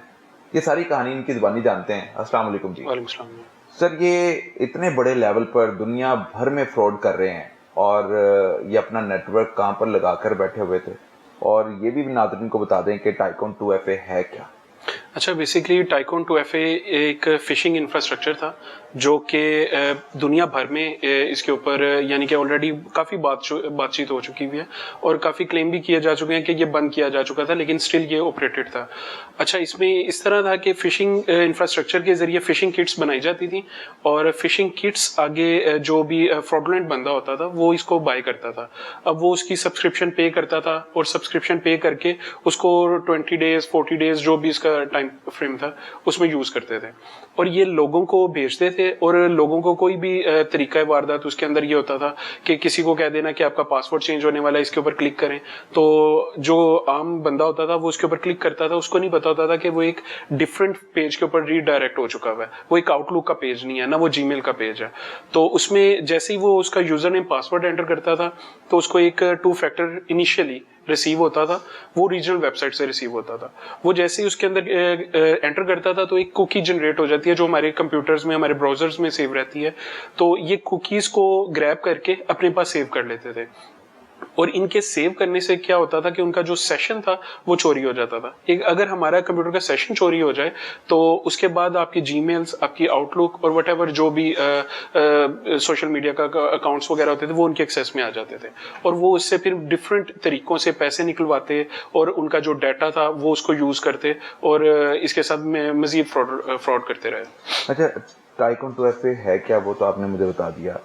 یہ ساری کہانی ان کی زبانی جانتے ہیں. السلام علیکم جی. وعلیکم السلام. سر, یہ اتنے بڑے لیول پر دنیا بھر میں فراڈ کر رہے ہیں, اور یہ اپنا نیٹ ورک کہاں پر لگا کر بیٹھے ہوئے تھے, اور یہ بھی ناظرین کو بتا دیں کہ ٹائیکون 2FA ہے کیا. اچھا, بیسیکلی ٹائیکون 2FA ایک فشنگ انفراسٹرکچر تھا جو کہ دنیا بھر میں اس کے اوپر یعنی کہ آلریڈی کافی بات چیت ہو چکی ہوئی ہے, اور کافی کلیم بھی کیے جا چکے ہیں کہ یہ بند کیا جا چکا تھا, لیکن اسٹل یہ آپریٹڈ تھا. اچھا, اس میں اس طرح تھا کہ فشنگ انفراسٹرکچر کے ذریعے فشنگ کٹس بنائی جاتی تھیں, اور فشنگ کٹس آگے جو بھی فراڈولنٹ بندہ ہوتا تھا وہ اس کو بائی کرتا تھا. اب وہ اس کی سبسکرپشن پے کرتا تھا, اور سبسکرپشن پے کر کے اس کو 20 days 40 days جو بھی اس کا ٹائم فریم تھا اس میں یوز کرتے تھے, اور یہ لوگوں کو بھیجتے تھے. اور لوگوں کو کوئی بھی طریقہ واردات اس کے اندر یہ ہوتا تھا کہ کسی کو کہہ دینا کہ آپ کا پاسورڈ چینج ہونے والا ہے, اس کے اوپر کلک کریں. تو جو عام بندہ ہوتا تھا وہ اس کے اوپر کلک کرتا تھا, اس کو نہیں پتا ہوتا تھا کہ وہ ایک ڈفرنٹ پیج کے اوپر ری ڈائریکٹ ہو چکا ہوا ہے. وہ ایک آؤٹ لک کا پیج نہیں ہے, نہ وہ جی میل کا پیج ہے. تو اس میں جیسے ہی وہ اس کا یوزر نیم پاسورڈ انٹر کرتا تھا تو اس کو ایک 2 فیکٹر انیشیلی ریسیو ہوتا تھا, وہ ریجنل ویب سائٹ سے ریسیو ہوتا تھا. وہ جیسے ہی اس کے اندر انٹر کرتا تھا تو ایک کوکی جنریٹ ہو جاتی ہے جو ہمارے کمپیوٹرز میں ہمارے براؤزرز میں سیو رہتی ہے. تو یہ کوکیز کو گریب کر کے اپنے پاس سیو کر لیتے تھے, اور ان کے سیو کرنے سے کیا ہوتا تھا کہ ان کا جو سیشن تھا وہ چوری ہو جاتا تھا. اگر ہمارا کمپیوٹر کا سیشن چوری ہو جائے تو اس کے بعد آپ کی جی میلز, آپ کی آؤٹ لک اور وٹ ایور جو بھی سوشل میڈیا کا اکاؤنٹس وغیرہ ہوتے تھے وہ ان کے ایکسیس میں آ جاتے تھے, اور وہ اس سے پھر ڈفرینٹ طریقوں سے پیسے نکلواتے, اور ان کا جو ڈیٹا تھا وہ اس کو یوز کرتے, اور اس کے ساتھ مزید فراڈ کرتے رہے. اچھا, ٹائیکون 2FA ہے کیا وہ تو آپ نے مجھے بتا دیا.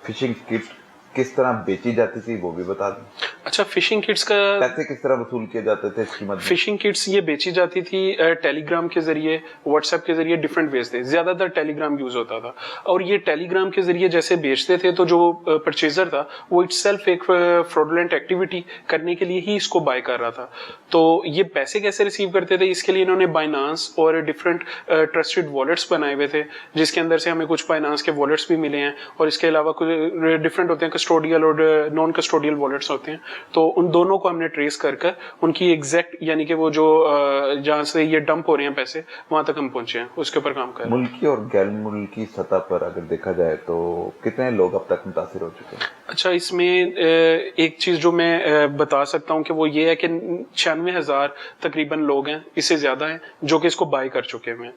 فشنگ کٹ کس طرح بیچی جاتی تھی وہ بھی بتا دیں. اچھا, فشنگ کٹس کا پیسے کس طرح وصول کیے جاتے تھے اس قیمت؟ فشنگ کٹس یہ بیچی جاتی تھی ٹیلی گرام کے ذریعے, واٹس ایپ کے ذریعے, ڈفرینٹ ویز تھے. زیادہ تر ٹیلی گرام یوز ہوتا تھا, اور یہ ٹیلی گرام کے ذریعے جیسے بیچتے تھے تو جو پرچیزر تھا وہ اٹ سیلف ایک فراڈولنٹ ایکٹیویٹی کرنے کے لیے ہی اس کو بائی کر رہا تھا. تو یہ پیسے کیسے ریسیو کرتے تھے, اس کے لیے انہوں نے بائنانس اور ڈفرینٹ ٹرسٹڈ والٹس بنائے ہوئے تھے, جس کے اندر سے ہمیں کچھ بائنانس کے والٹس بھی ملے ہیں, اور اس کے علاوہ کچھ ڈفرینٹ ہوتے ہیں کسٹوڈیل اور نان کسٹوڈیل والٹس ہوتے ہیں. تو ان دونوں کو ہم نے ٹریس کر ان کی ایگزیکٹ یعنی کہ وہ جو جہاں سے یہ ڈمپ ہو رہے ہیں پیسے وہاں تک ہم پہنچے ہیں, اس کے اوپر کام کر رہے ہیں. ملکی اور غیر ملکی سطح پر اگر دیکھا جائے تو کتنے لوگ اب تک متاثر ہو چکے ہیں؟ اچھا, اس میں ایک چیز جو میں بتا سکتا ہوں کہ وہ یہ ہے کہ 96,000 تقریباً لوگ ہیں, اس سے زیادہ ہیں جو کہ اس کو بائی کر چکے ہوئے ہیں.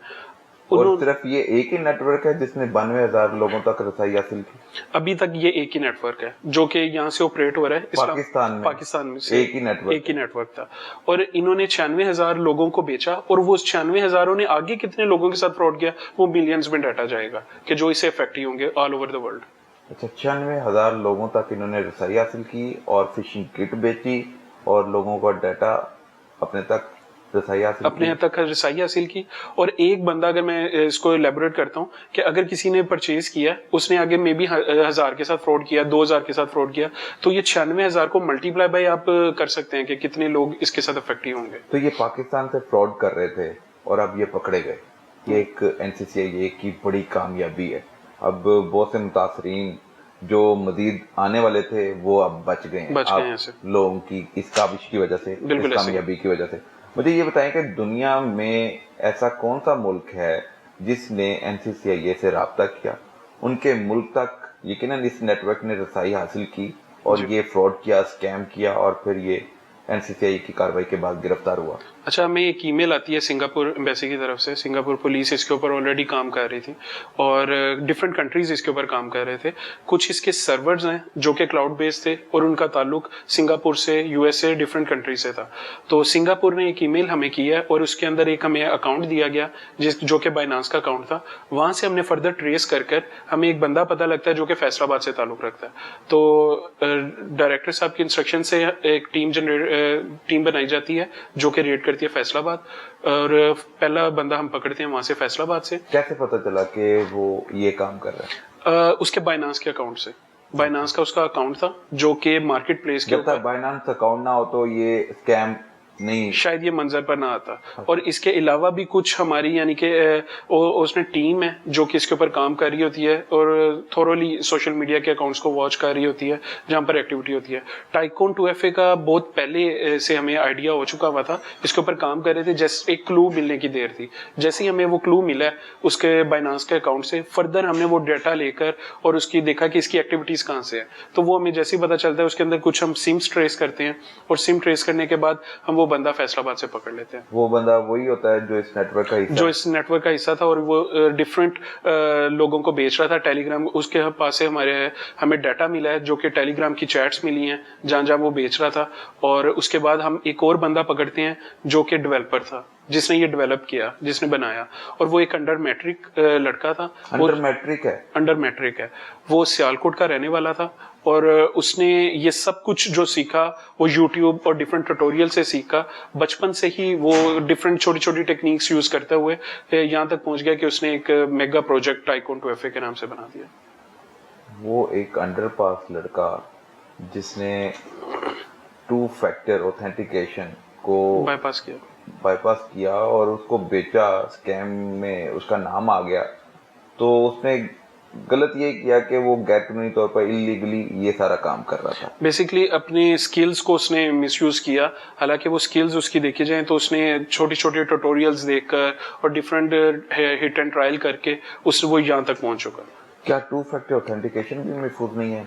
اور صرف یہ ایک ہی نیٹ ورک ہے جس نے 92,000 لوگوں تک رسائی حاصل کی؟ ابھی تک یہ ایک ہی نیٹ ورک ہے جو کہ یہاں سے آپریٹ ہو رہا ہے پاکستان میں سے ایک ہی نیٹ ورک تھا, اور انہوں نے 96,000 لوگوں کو بیچا, اور وہ 96,000 نے آگے کتنے لوگوں کے ساتھ فراڈ کیا وہ ملینز میں ڈاٹا جائے گا کہ جو اس سے افیکٹ ہی ہوں گے آل اوور دا ورلڈ. اچھا 96,000 لوگوں تک انہوں نے رسائی حاصل کی اور فشنگ کٹ بیچی اور لوگوں کا ڈیٹا اپنے تک رسائی حاصل اپنے تک رسائی حاصل کی. اور ایک بندہ, اگر میں اس کو ایلیبوریٹ کرتا ہوں, کہ اگر کسی نے پرچیز کیا, اس نے آگے میں بھی 1000 کے ساتھ فراڈ کیا, 2000 کے ساتھ فراڈ کیا, تو یہ 96,000 کو ملٹی پلائی بائی آپ کر سکتے ہیں کہ کتنے لوگ اس کے ساتھ افیکٹو ہوں گے. تو یہ پاکستان سے فراڈ کر رہے تھے اور اب یہ پکڑے گئے, یہ ایک NCCIA کی بڑی کامیابی ہے. اب بہت سے متاثرین جو مزید آنے والے تھے وہ اب بچ گئے ہیں لوگوں کی اس کاوش کی وجہ سے, اس کامیابی کی وجہ سے. مجھے یہ بتائیں کہ دنیا میں ایسا کون سا ملک ہے جس نے NCCIA سے رابطہ کیا, ان کے ملک تک یقیناً اس نیٹ ورک نے رسائی حاصل کی اور یہ فراڈ کیا, اسکیم کیا, اور پھر یہ NCCIA کی کارروائی کے بعد گرفتار ہوا. اچھا, ہمیں ایک ای میل آتی ہے سنگاپور ایمبیسی کی طرف سے. سنگاپور پولیس اس کے اوپر آلریڈی کام کر رہی تھی اور ڈفرینٹ کنٹریز اس کے اوپر کام کر رہے تھے. کچھ اس کے سرورز ہیں جو کہ کلاؤڈ بیس تھے اور ان کا تعلق سنگاپور سے, USA, ڈفرینٹ کنٹریز سے تھا. تو سنگاپور نے ایک ای میل ہمیں کیا اور اس کے اندر ایک ہمیں اکاؤنٹ دیا گیا جو کہ بائنانس کا اکاؤنٹ تھا. وہاں سے ہم نے فردر ٹریس کر ہمیں ایک بندہ پتہ لگتا ہے جو کہ فیصل آباد سے تعلق رکھتا ہے. تو ڈائریکٹر صاحب کی انسٹرکشن سے ایک ٹیم بنائی جاتی ہے جو کہ ریڈ کرتی ہے فیصل آباد, اور پہلا بندہ ہم پکڑتے ہیں وہاں سے فیصل آباد سے. کیسے پتہ چلا کہ وہ یہ کام کر رہا ہے؟ اس کے بائنانس کے اکاؤنٹ سے. بائنانس کا اس کا اکاؤنٹ تھا جو کہ مارکیٹ پلیس کے جب تک بائنانس اکاؤنٹ نہ ہو تو یہ اسکیم نہیں, شاید یہ منظر پر نہ آتا. اور اس کے علاوہ بھی کچھ ہماری یعنی کہ اس نے ٹیم ہے جو کہ اس کے اوپر کام کر رہی ہوتی ہے اور تھورولی سوشل میڈیا کے اکاؤنٹس کو واچ کر رہی ہوتی ہے جہاں پر ایکٹیویٹی ہوتی ہے. ٹائکون 2FA کا بہت پہلے سے ہمیں آئیڈیا ہو چکا ہوا تھا, اس کے اوپر کام کر رہے تھے. جیسے ایک کلو ملنے کی دیر تھی, جیسے ہی ہمیں وہ کلو ملا ہے اس کے بائنانس کے اکاؤنٹ سے, فردر ہم نے وہ ڈیٹا لے کر اور اس کی دیکھا کہ اس کی ایکٹیویٹیز کہاں سے ہے. تو وہ ہمیں جیسے ہی پتا چلتا ہے اس کے اندر کچھ ہم سمس ٹریس کرتے ہیں اور سم ٹریس کرنے کے بعد ہم وہ بندہ فیصل آباد سے پکڑ لیتے ہیں. وہ بندہ وہی ہوتا ہے جو اس نیٹ ورک کا حصہ, جو اس نیٹ ورک کا حصہ تھا, اور وہ ڈفرینٹ لوگوں کو بیچ رہا تھا. ٹیلی گرام اس کے پاس سے ہمیں ڈیٹا ملا ہے جو کہ ٹیلی گرام کی چیٹس ملی ہیں جہاں جہاں وہ بیچ رہا تھا. اور اس کے بعد ہم ایک اور بندہ پکڑتے ہیں جو کہ ڈیولپر تھا, جس نے یہ ڈیولپ کیا, جس نے بنایا, اور وہ ایک انڈر میٹرک لڑکا تھا. انڈر میٹرک ہے, وہ سیالکوٹ کا رہنے والا تھا. اور اس نے یہ سب کچھ جو سیکھا وہ یوٹیوب اور ڈفرینٹ ٹیوٹوریل سے سیکھا. بچپن سے ہی وہ ڈفرینٹ چھوٹی چھوٹی ٹیکنیکس یوز کرتے ہوئے یہاں تک پہنچ گیا کہ اس نے ایک میگا پروجیکٹ ٹائکون 2FA کے نام سے بنا دیا. وہ ایک انڈر پاس لڑکا جس نے 2 فیکٹر اوتھینٹیکیشن کو بائی پاس کیا اور اس کو بیچا, اسکیم میں اس کا نام آ گیا, تو اس نے غلط یہ کیا کہ وہ غیر قانونی طور پر اللیگلی یہ سارا کام کر رہا تھا. بیسیکلی اپنے سکلز کو اس نے مس یوز کیا. حالانکہ وہ سکلز اس کی دیکھی جائیں تو اس نے چھوٹی چھوٹی ٹیوٹوریلز دیکھ کر اور ڈفرینٹ ہٹ اینڈ ٹرائل کر کے وہ یہاں تک پہنچ چکا. کیا 2 فیکٹر اوتھینٹیکیشن بھی محفوظ نہیں ہے؟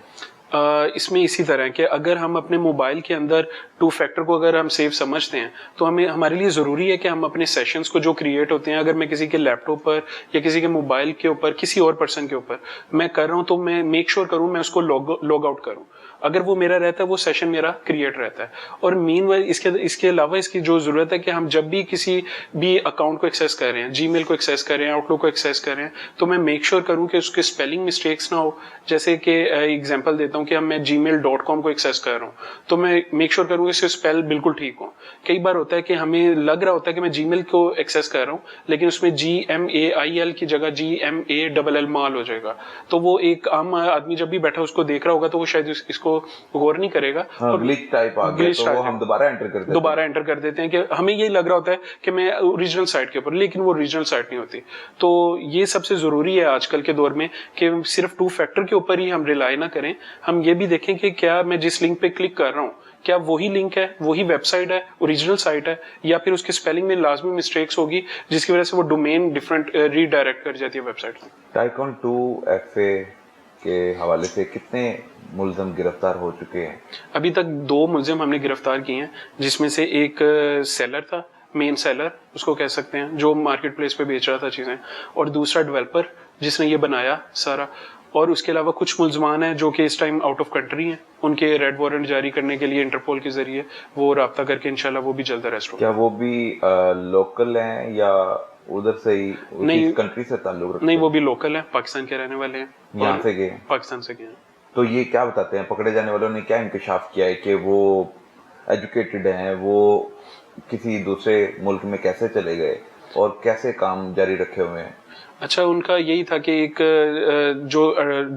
اس میں اسی طرح کہ اگر ہم اپنے موبائل کے اندر 2 فیکٹر کو اگر ہم سیف سمجھتے ہیں تو ہمارے لیے ضروری ہے کہ ہم اپنے سیشنز کو جو کریٹ ہوتے ہیں, اگر میں کسی کے لیپ ٹاپ پر یا کسی کے موبائل کے اوپر کسی اور پرسن کے اوپر میں کر رہا ہوں تو میں میک شور کروں میں اس کو لاگ آؤٹ کروں. اگر وہ میرا رہتا ہے وہ سیشن میرا کریٹ رہتا ہے. اور مین وائز اس کے علاوہ اس کی جو ضرورت ہے کہ ہم جب بھی کسی بھی اکاؤنٹ کو ایکسیس کر رہے ہیں, جی میل کو ایکسیس کر رہے ہیں, آؤٹ لک کو ایکسیس کر رہے ہیں, تو میں میک شور کروں کہ اس کے اسپیلنگ مسٹیکس نہ ہو. جیسے کہ ایگزامپل دیتا ہوں کہ میں gmail.com کو ایکسیس کر رہا ہوں تو میں میک شور کروں کہ اس کے اسپیل بالکل ٹھیک ہوں. کئی بار ہوتا ہے کہ ہمیں لگ رہا ہوتا ہے کہ میں جی میل کو ایکسیس کر رہا ہوں لیکن اس میں GMAIL کی جگہ GMALL مال ہو جائے گا. تو وہ ایک عام آدمی جب بھی بیٹھا اس کو دیکھ رہا ہوگا تو وہ شاید اس کو غور نہیں کرے گا, ہم دوبارہ انٹر کر دیتے ہیں کہ ہمیں یہ لگ رہا ہوتا ہے کہ میں اوریجنل سائٹ کے اوپر, لیکن وہ اوریجنل سائٹ نہیں ہوتی. تو یہ سب سے ضروری ہے آج کل کے دور میں کہ صرف 2 فیکٹر کے اوپر ہی ہم ریلائی نہ کریں. ہم یہ بھی دیکھیں کہ کیا میں جس لنک پہ کلک کر رہا ہوں کیا وہی لنک ہے, وہی ویب سائٹ ہے, اوریجنل سائٹ ہے, یا پھر اس کے اسپیلنگ میں لازمی مسٹیکس ہوگی جس کی وجہ سے وہ ڈومین ڈفرینٹ ری ڈائریکٹ کر جاتی ہے ویب سائٹ میں. ٹائکون 2FA کے حوالے سے کتنے ملزم گرفتار ہو چکے ہیں؟ ابھی تک 2 ملزم ہم نے گرفتار کیے ہیں, جس میں سے ایک سیلر تھا, مین سیلر اس کو کہہ سکتے ہیں, جو مارکیٹ پلیس پہ بیچ رہا تھا چیزیں, اور دوسرا ڈیولپر جس نے یہ بنایا سارا. اور اس کے علاوہ کچھ ملزمان ہیں جو کہ اس ٹائم آؤٹ آف کنٹری ہیں, ان کے ریڈ وارنٹ جاری کرنے کے لیے انٹرپول کے ذریعے وہ رابطہ کر کے انشاءاللہ وہ بھی جلد اریسٹ ہو. کیا وہ بھی لوکل ہیں یا ادھر سے ہی نہیں کنٹری سے تعلق رکھتے نہیں وہ بھی لوکل ہیں, پاکستان کے رہنے والے ہیں, یہاں سے گئے, پاکستان سے گئے ہیں. تو یہ کیا بتاتے ہیں پکڑے جانے والوں نے کیا انکشاف کیا ہے کہ وہ ایجوکیٹڈ ہیں, وہ کسی دوسرے ملک میں کیسے چلے گئے اور کیسے کام جاری رکھے ہوئے ہیں؟ اچھا, ان کا یہی تھا کہ ایک جو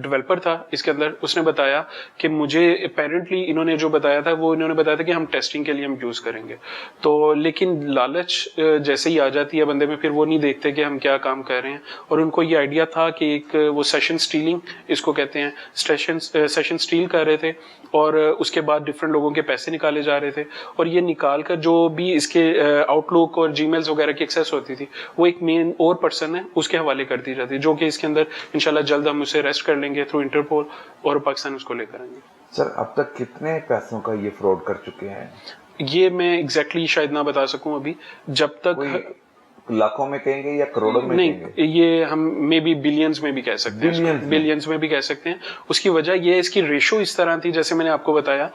ڈیولپر تھا اس کے اندر, اس نے بتایا کہ مجھے اپیرنٹلی انہوں نے جو بتایا تھا وہ انہوں نے بتایا تھا کہ ہم ٹیسٹنگ کے لیے ہم یوز کریں گے. تو لیکن لالچ جیسے ہی آ جاتی ہے بندے میں, پھر وہ نہیں دیکھتے کہ ہم کیا کام کر رہے ہیں. اور ان کو یہ آئیڈیا تھا کہ ایک وہ سیشن سٹیلنگ اس کو کہتے ہیں, سیشن سٹیل کر رہے تھے اور اس کے بعد ڈفرینٹ لوگوں کے پیسے نکالے جا رہے تھے. اور یہ نکال کر جو بھی اس کے آؤٹ لک اور جی میلز وغیرہ کی ایکسیس ہوتی تھی وہ ایک مین اور پرسن ہے اس کے حوالے کر دی جاتی ہے, جو کہ اس کے اندر انشاءاللہ جلد ہم اسے ریسٹ کر لیں گے تھرو انٹرپول اور پاکستان اس کو لے کر آئیں گے. سر اب تک کتنے پیسوں کا یہ فراڈ کر چکے ہیں؟ یہ میں ایگزیکٹلی شاید نہ بتا سکوں ابھی, جب تک لاکھوں میں کہیں گے یا کروڑوں میں نہیں, کہیں گے؟ یہ ہم میں بھی بلینز میں بھی کہہ سکتے ہیں, بلینز میں بھی کہہ سکتے ہیں. اس کی وجہ یہ ہے اس کی ریشو اس طرح تھی, جیسے میں نے آپ کو بتایا,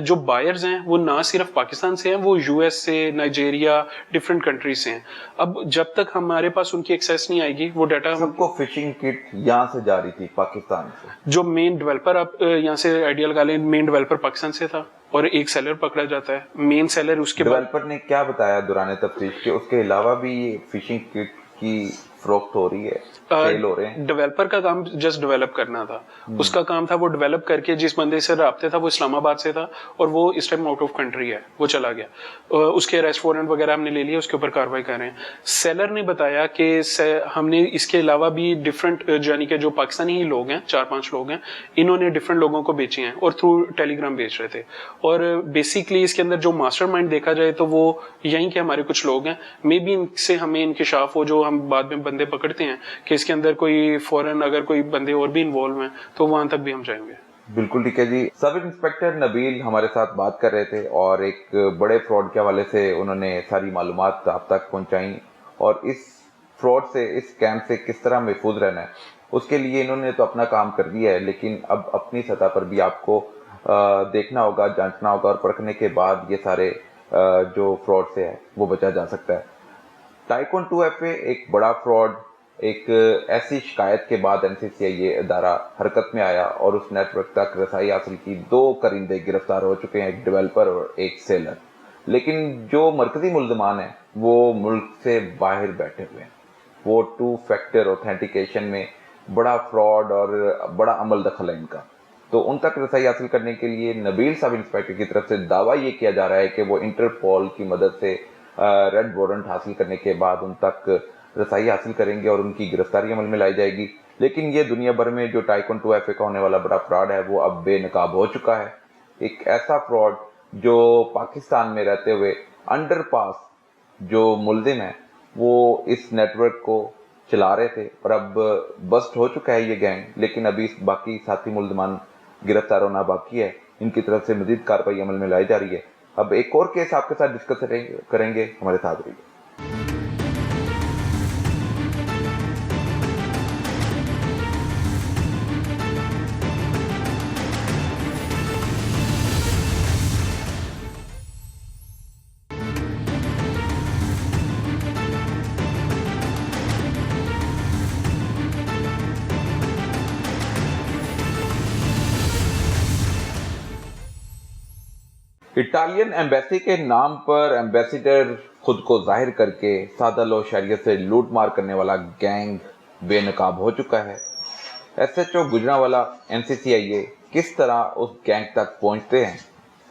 جو بائرز ہیں وہ نہ صرف پاکستان سے ہیں, وہ یو ایس سے, نائجیریا, ڈفرینٹ کنٹریز سے ہیں. اب جب تک ہمارے پاس ان کی ایکسیس نہیں آئے گی وہ ڈیٹا, سب کو فشنگ کٹ یہاں سے جاری تھی پاکستان سے. جو مین ڈیولپر, آپ یہاں سے آئیڈیا لگا لیں, مین ڈیولپر پاکستان سے تھا اور ایک سیلر پکڑا جاتا ہے, مین سیلر. اس کے ڈیولپر نے کیا بتایا دوران تفتیش کہ اس کے علاوہ بھی یہ فشنگ کٹ کی فروخت ہو رہی ہے, سیل ہو رہے ہیں؟ ڈیولپر کا کام جسٹ ڈیولپ کرنا تھا, اس کا کام تھا وہ ڈیولپ کر کے, جس بندے سے رابطے تھا وہ اسلام آباد سے تھا اور وہ اس ٹائم آؤٹ آف کنٹری ہے, وہ چلا گیا. اس کے اریسٹ وارنٹ وغیرہ ہم نے لے لیا, اس کے اوپر کاروائی کر رہے ہیں. سیلر نے بتایا کہ ہم نے اس کے علاوہ بھی ڈفرینٹ, یعنی کہ جو پاکستانی ہی لوگ ہیں 4-5 لوگ ہیں, انہوں نے ڈفرینٹ لوگوں کو بیچے ہیں اور تھرو ٹیلی گرام بیچ رہے تھے. اور بیسیکلی اس کے اندر جو ماسٹر مائنڈ دیکھا جائے تو وہ یہیں کے ہمارے کچھ لوگ ہیں. مے بی ان سے ہمیں انکشاف ہو, جو ہم بعد میں بندے پکڑتے ہیں کہ اس کے اندر کوئی فوراً اگر کوئی بندے اور بھی انوالو ہیں تو وہاں تک بھی ہم جائیں گے. بالکل ٹھیک ہے جی. سب انسپیکٹر نبیل ہمارے ساتھ بات کر رہے تھے اور ایک بڑے فراڈ کے حوالے سے انہوں نے ساری معلومات آپ تک پہنچائیں, اور اس فراڈ سے, اس اسکیم سے کس طرح محفوظ رہنا ہے اس کے لیے انہوں نے تو اپنا کام کر دیا ہے, لیکن اب اپنی سطح پر بھی آپ کو دیکھنا ہوگا, جانچنا ہوگا, اور پرکھنے کے بعد یہ سارے جو فراڈ سے ہے وہ بچا جا سکتا ہے. ٹائیکون 2FA ایک بڑا فراڈ, ایک ایسی شکایت کے بعد NCCIA ادارہ حرکت میں آیا اور اس نیٹ ورک تک رسائی حاصل کی. 2 کرندے گرفتار ہو چکے ہیں, ایک ڈیولپر اور ایک سیلر. لیکن جو مرکزی ملزمان ہیں وہ ملک سے باہر بیٹھے ہوئے ہیں. وہ 2 فیکٹر اوتھینٹیکیشن میں بڑا فراڈ اور بڑا عمل دخل ہے ان کا. تو ان تک رسائی حاصل کرنے کے لیے نبیل سب انسپیکٹر کی طرف سے دعویٰ یہ کیا جا رہا ہے کہ وہ انٹرپول کی مدد سے ریڈ وارنٹ حاصل کرنے کے بعد ان تک رسائی حاصل کریں گے اور ان کی گرفتاری عمل میں لائی جائے گی. لیکن یہ دنیا بھر میں جو ٹائیکون 2FA کا ہونے والا بڑا فراڈ ہے وہ اب بے نقاب ہو چکا ہے. ایک ایسا فراڈ جو پاکستان میں رہتے ہوئے انڈر پاس جو ملزم ہیں وہ اس نیٹ ورک کو چلا رہے تھے, اور اب بسٹ ہو چکا ہے یہ گینگ. لیکن ابھی باقی ساتھی ملزمان گرفتار ہونا باقی ہے, ان کی طرف سے مزید کارروائی عمل میں لائی جا رہی ہے. اب ایک اور کیس آپ کے ساتھ ڈسکس کریں گے, ہمارے ساتھ رہیے. اٹالین ایمبیسی کے نام پر ایمبیسیڈر خود کو ظاہر کر کے سادہ لو شہریت سے لوٹ مار کرنے والا گینگ بے نقاب ہو چکا ہے. SHO گجرانوالہ NCCIA کس طرح اس گینگ تک پہنچتے ہیں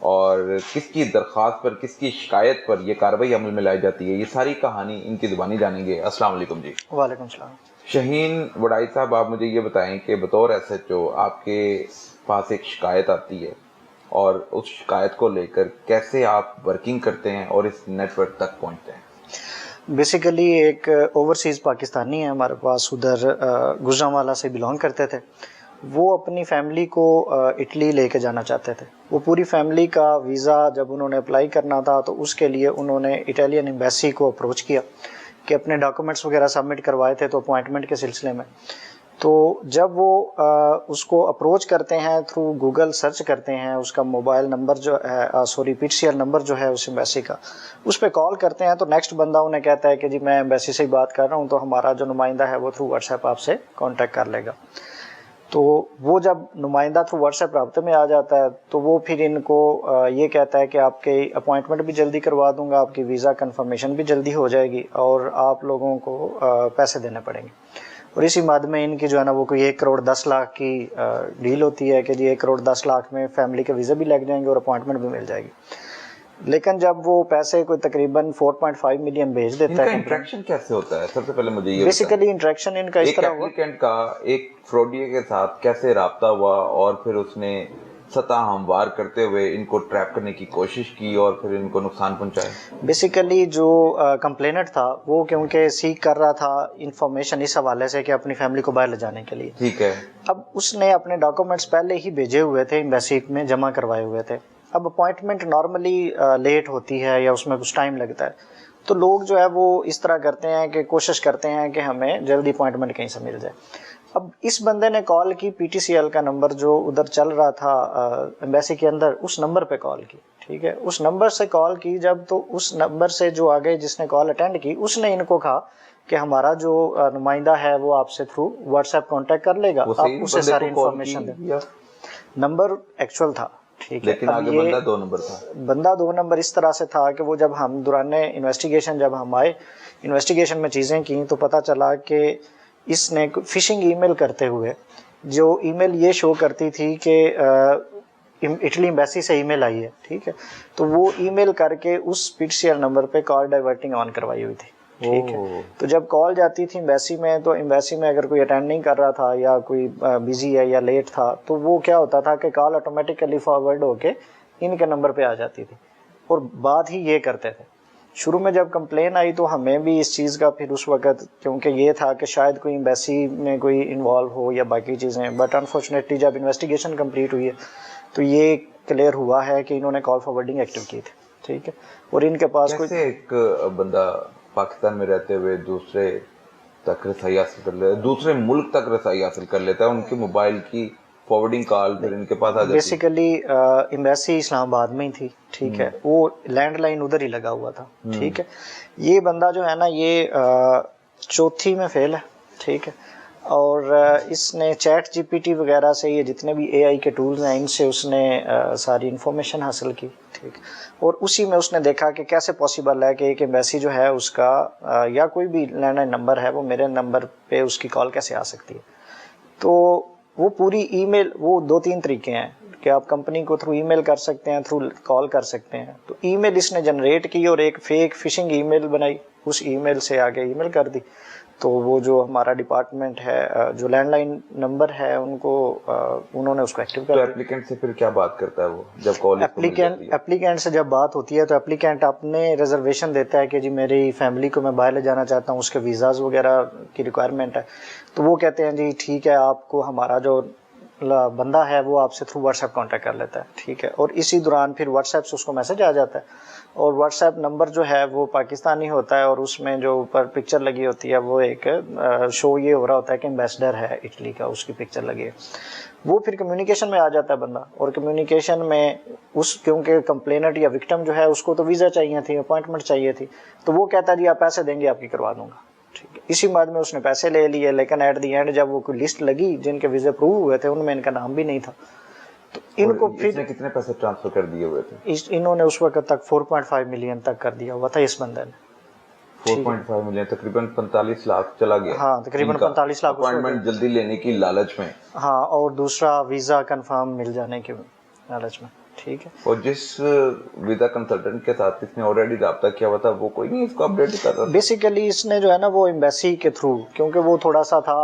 اور کس کی درخواست پر, کس کی شکایت پر یہ کارروائی عمل میں لائی جاتی ہے, یہ ساری کہانی ان کی زبانی جانیں گے. السلام علیکم جی. وعلیکم السلام. شہین وڈائی صاحب, آپ مجھے یہ بتائیں کہ بطور SHO آپ کے پاس ایک شکایت آتی ہے اور اس شکایت کو لے کر کیسے آپ ورکنگ کرتے ہیں اور اس نیٹ ورک تک پہنچتے ہیں؟ بیسیکلی ایک اوورسیز پاکستانی ہے ہمارے پاس, ادھر گجرانوالہ سے بلانگ کرتے تھے. وہ اپنی فیملی کو اٹلی لے کے جانا چاہتے تھے. وہ پوری فیملی کا ویزا جب انہوں نے اپلائی کرنا تھا تو اس کے لیے انہوں نے اٹالین ایمبیسی کو اپروچ کیا کہ اپنے ڈاکومنٹس وغیرہ سبمٹ کروائے تھے تو اپوائنٹمنٹ کے سلسلے میں. تو جب وہ اس کو اپروچ کرتے ہیں تھرو گوگل سرچ کرتے ہیں، اس کا موبائل نمبر جو ہے سوری PTCL نمبر جو ہے اس ایمبیسی کا، اس پہ کال کرتے ہیں، تو نیکسٹ بندہ انہیں کہتا ہے کہ جی میں ایمبیسی سے ہی بات کر رہا ہوں، تو ہمارا جو نمائندہ ہے وہ تھرو واٹس ایپ آپ سے کانٹیکٹ کر لے گا۔ تو وہ جب نمائندہ تھرو واٹس ایپ رابطے میں آ جاتا ہے تو وہ پھر ان کو یہ کہتا ہے کہ آپ کے اپوائنٹمنٹ بھی جلدی کروا دوں گا، آپ کی ویزا کنفرمیشن بھی جلدی ہو جائے گی، اور آپ لوگوں کو پیسے دینے پڑیں گے۔ اور اسی مد میں ان کی جو ہے نا وہ کوئی 1,10,00,000 کی ڈیل ہوتی ہے کہ جی 1,10,00,000 میں فیملی کے ویزے بھی لگ جائیں گے اور اپوائنٹمنٹ بھی مل جائے گی۔ لیکن جب وہ پیسے کوئی تقریباً 4.5 ملین بھیج دیتا ہے، انٹریکشن کیسے ہوتا ہے؟ سب سے پہلے مجھے یہ بیسیکلی انٹریکشن ان کا اس طرح ہوا، ایپلیکینٹ کا ایک فراڈیے کے ساتھ کیسے رابطہ ہوا، اور پھر اس نے سطح ہموار کرتے ہوئے ان کو ٹریپ کرنے کی کوشش کی اور پھر ان کو نقصان پہنچایا۔ بیسیکلی جو کمپلینٹ تھا وہ کیونکہ سیکھ کر رہا تھا انفارمیشن اس حوالے سے کہ اپنی فیملی کو باہر لے جانے کے لیے، ٹھیک ہے، اب اس نے اپنے ڈاکومنٹس پہلے ہی بھیجے ہوئے تھے، ایمبیسی میں جمع کروائے ہوئے تھے۔ اب اپوائنٹمنٹ نارملی لیٹ ہوتی ہے یا اس میں کچھ ٹائم لگتا ہے، تو لوگ جو ہے وہ اس طرح کرتے ہیں کہ کوشش کرتے ہیں کہ ہمیں جلدی اپوائنٹمنٹ کہیں سے مل جائے۔ اب اس بندے نے کال کی، PTCL کا نمبر جو ادھر چل رہا تھا ایمبیسی کے اندر، اس نمبر پہ کال کی، ٹھیک ہے، اس نمبر سے کال کی جب، تو اس نمبر سے جو آگے جس نے کال اٹینڈ کی اس نے ان کو کہا کہ ہمارا جو نمائندہ ہے وہ آپ سے تھرو واٹس ایپ کانٹیکٹ کر لے گا، آپ اسے ساری انفارمیشن دیں۔ نمبر ایکچوئل تھا، ٹھیک ہے، لیکن آگے بندہ 2 نمبر تھا، بندہ 2 نمبر اس طرح سے تھا کہ وہ جب ہم دوران انویسٹیگیشن جب ہم آئے انویسٹیگیشن میں چیزیں کی تو پتہ چلا کہ اس نے فشنگ ای میل کرتے ہوئے، جو ای میل یہ شو کرتی تھی کہ اٹلی ایمبیسی سے ای میل آئی ہے، ٹھیک ہے، تو وہ ای میل کر کے اس PTCL نمبر پہ کال ڈائیورٹنگ آن کروائی ہوئی تھی، ٹھیک ہے۔ تو جب کال جاتی تھی ایمبیسی میں، تو ایمبیسی میں اگر کوئی اٹینڈ نہیں کر رہا تھا یا کوئی بزی ہے یا لیٹ تھا، تو وہ کیا ہوتا تھا کہ کال آٹومیٹیکلی فارورڈ ہو کے ان کے نمبر پہ آ جاتی تھی، اور بات ہی یہ کرتے تھے۔ شروع میں جب کمپلین آئی تو ہمیں بھی اس چیز کا پھر اس وقت کیونکہ یہ تھا کہ شاید کوئی ایمبیسی میں کوئی انوالو ہو یا باقی چیزیں، بٹ انفارچونیٹلی جب انویسٹیگیشن کمپلیٹ ہوئی ہے تو یہ کلیئر ہوا ہے کہ انہوں نے کال فارورڈنگ ایکٹیو کی تھی، ٹھیک ہے، اور ان کے پاس کیسے ایک بندہ پاکستان میں رہتے ہوئے دوسرے تک رسائی حاصل کر لیتا ہے، دوسرے ملک تک رسائی حاصل کر لیتا ہے، ان کے موبائل کی فارورڈنگ کال پھر ان کے پاس آ جاتی ہے؟ بیسیکلی ایمبیسی اسلام آباد میں ہی تھی، ٹھیک ہے، وہ لینڈ لائن ادھر ہی لگا ہوا تھا، ٹھیک ہے۔ یہ بندہ جو ہے نا یہ 4تھی میں فیل ہے، ٹھیک ہے، اور اس نے چیٹ GPT وغیرہ سے، یہ جتنے بھی AI کے ٹولز ہیں ان سے اس نے ساری انفارمیشن حاصل کی، ٹھیک، اور اسی میں اس نے دیکھا کہ کیسے پاسبل ہے کہ ایک ایمبیسی جو ہے اس کا یا کوئی بھی لینڈ لائن نمبر ہے وہ میرے نمبر پہ اس کی کال کیسے آ سکتی ہے۔ تو وہ پوری ای میل، وہ 2-3 طریقے ہیں کہ آپ کمپنی کو تھرو ای میل کر سکتے ہیں، تھرو کال کر سکتے ہیں۔ تو ای میل اس نے جنریٹ کی اور ایک فیک فشنگ ای میل بنائی، اس ای میل سے آگے ای میل کر دی، تو وہ جو ہمارا ڈپارٹمنٹ ہے جو لینڈ لائن نمبر ہے ان کو انہوں نے اس کو ایکٹیو کر دیا۔ ایپلیکینٹ سے پھر کیا بات کرتا ہے وہ جب کال؟ ایپلیکینٹ سے جب بات ہوتی ہے تو ایپلیکینٹ اپنے ریزرویشن دیتا ہے کہ جی میری فیملی کو میں باہر لے جانا چاہتا ہوں، اس کے ویزاز وغیرہ کی ریکوائرمنٹ ہے، تو وہ کہتے ہیں جی ٹھیک ہے، آپ کو ہمارا جو بندہ ہے وہ آپ سے تھرو واٹس ایپ کانٹیکٹ کر لیتا ہے، ٹھیک ہے، اور اسی دوران پھر واٹس ایپ سے اس کو میسج آ جاتا ہے، اور واٹس ایپ نمبر جو ہے وہ پاکستانی ہوتا ہے، اور اس میں جو اوپر پکچر لگی ہوتی ہے وہ ایک شو یہ ہو رہا ہوتا ہے کہ ایمبیسڈر ہے اٹلی کا، اس کی پکچر لگی ہے۔ وہ پھر کمیونیکیشن میں آ جاتا ہے بندہ، اور کمیونیکیشن میں اس کیونکہ کمپلینٹ یا وکٹم جو ہے اس کو تو ویزا چاہیے تھی، اپوائنٹمنٹ چاہیے تھی، تو وہ کہتا ہے جی آپ پیسے دیں گے آپ کی کروا دوں گا، ٹھیک ہے۔ اسی بعد میں اس نے پیسے لے لیے، لیکن ایٹ دی اینڈ جب وہ کوئی لسٹ لگی جن کے ویزے اپروو ہوئے تھے ان میں ان کا نام بھی نہیں تھا، تو ان کو پھر کتنے پیسے ٹرانسفر کر دیے ہوئے تھے؟ انہوں نے اس وقت تک 4.5 ملین تک کر دیا ہوا تھا اس بندے نے۔ 4.5 ملین، تقریباً 45 لاکھ چلا گیا۔ ہاں تقریباً 45 لاکھ اپوائنٹمنٹ جلدی لینے کی لالچ میں، ہاں، اور دوسرا ویزا کنفرم مل جانے کی لالچ میں، ٹھیک ہے۔ اور جس ویزا کنسلٹنٹ کے ساتھ اس نے آلریڈی رابطہ کیا ہوا تھا وہ کوئی نہیں اس کو اپڈیٹ کر رہا تھا؟ بیسیکلی اس نے جو ہے نا وہ ایمبیسی کے تھرو، کیونکہ وہ تھوڑا سا تھا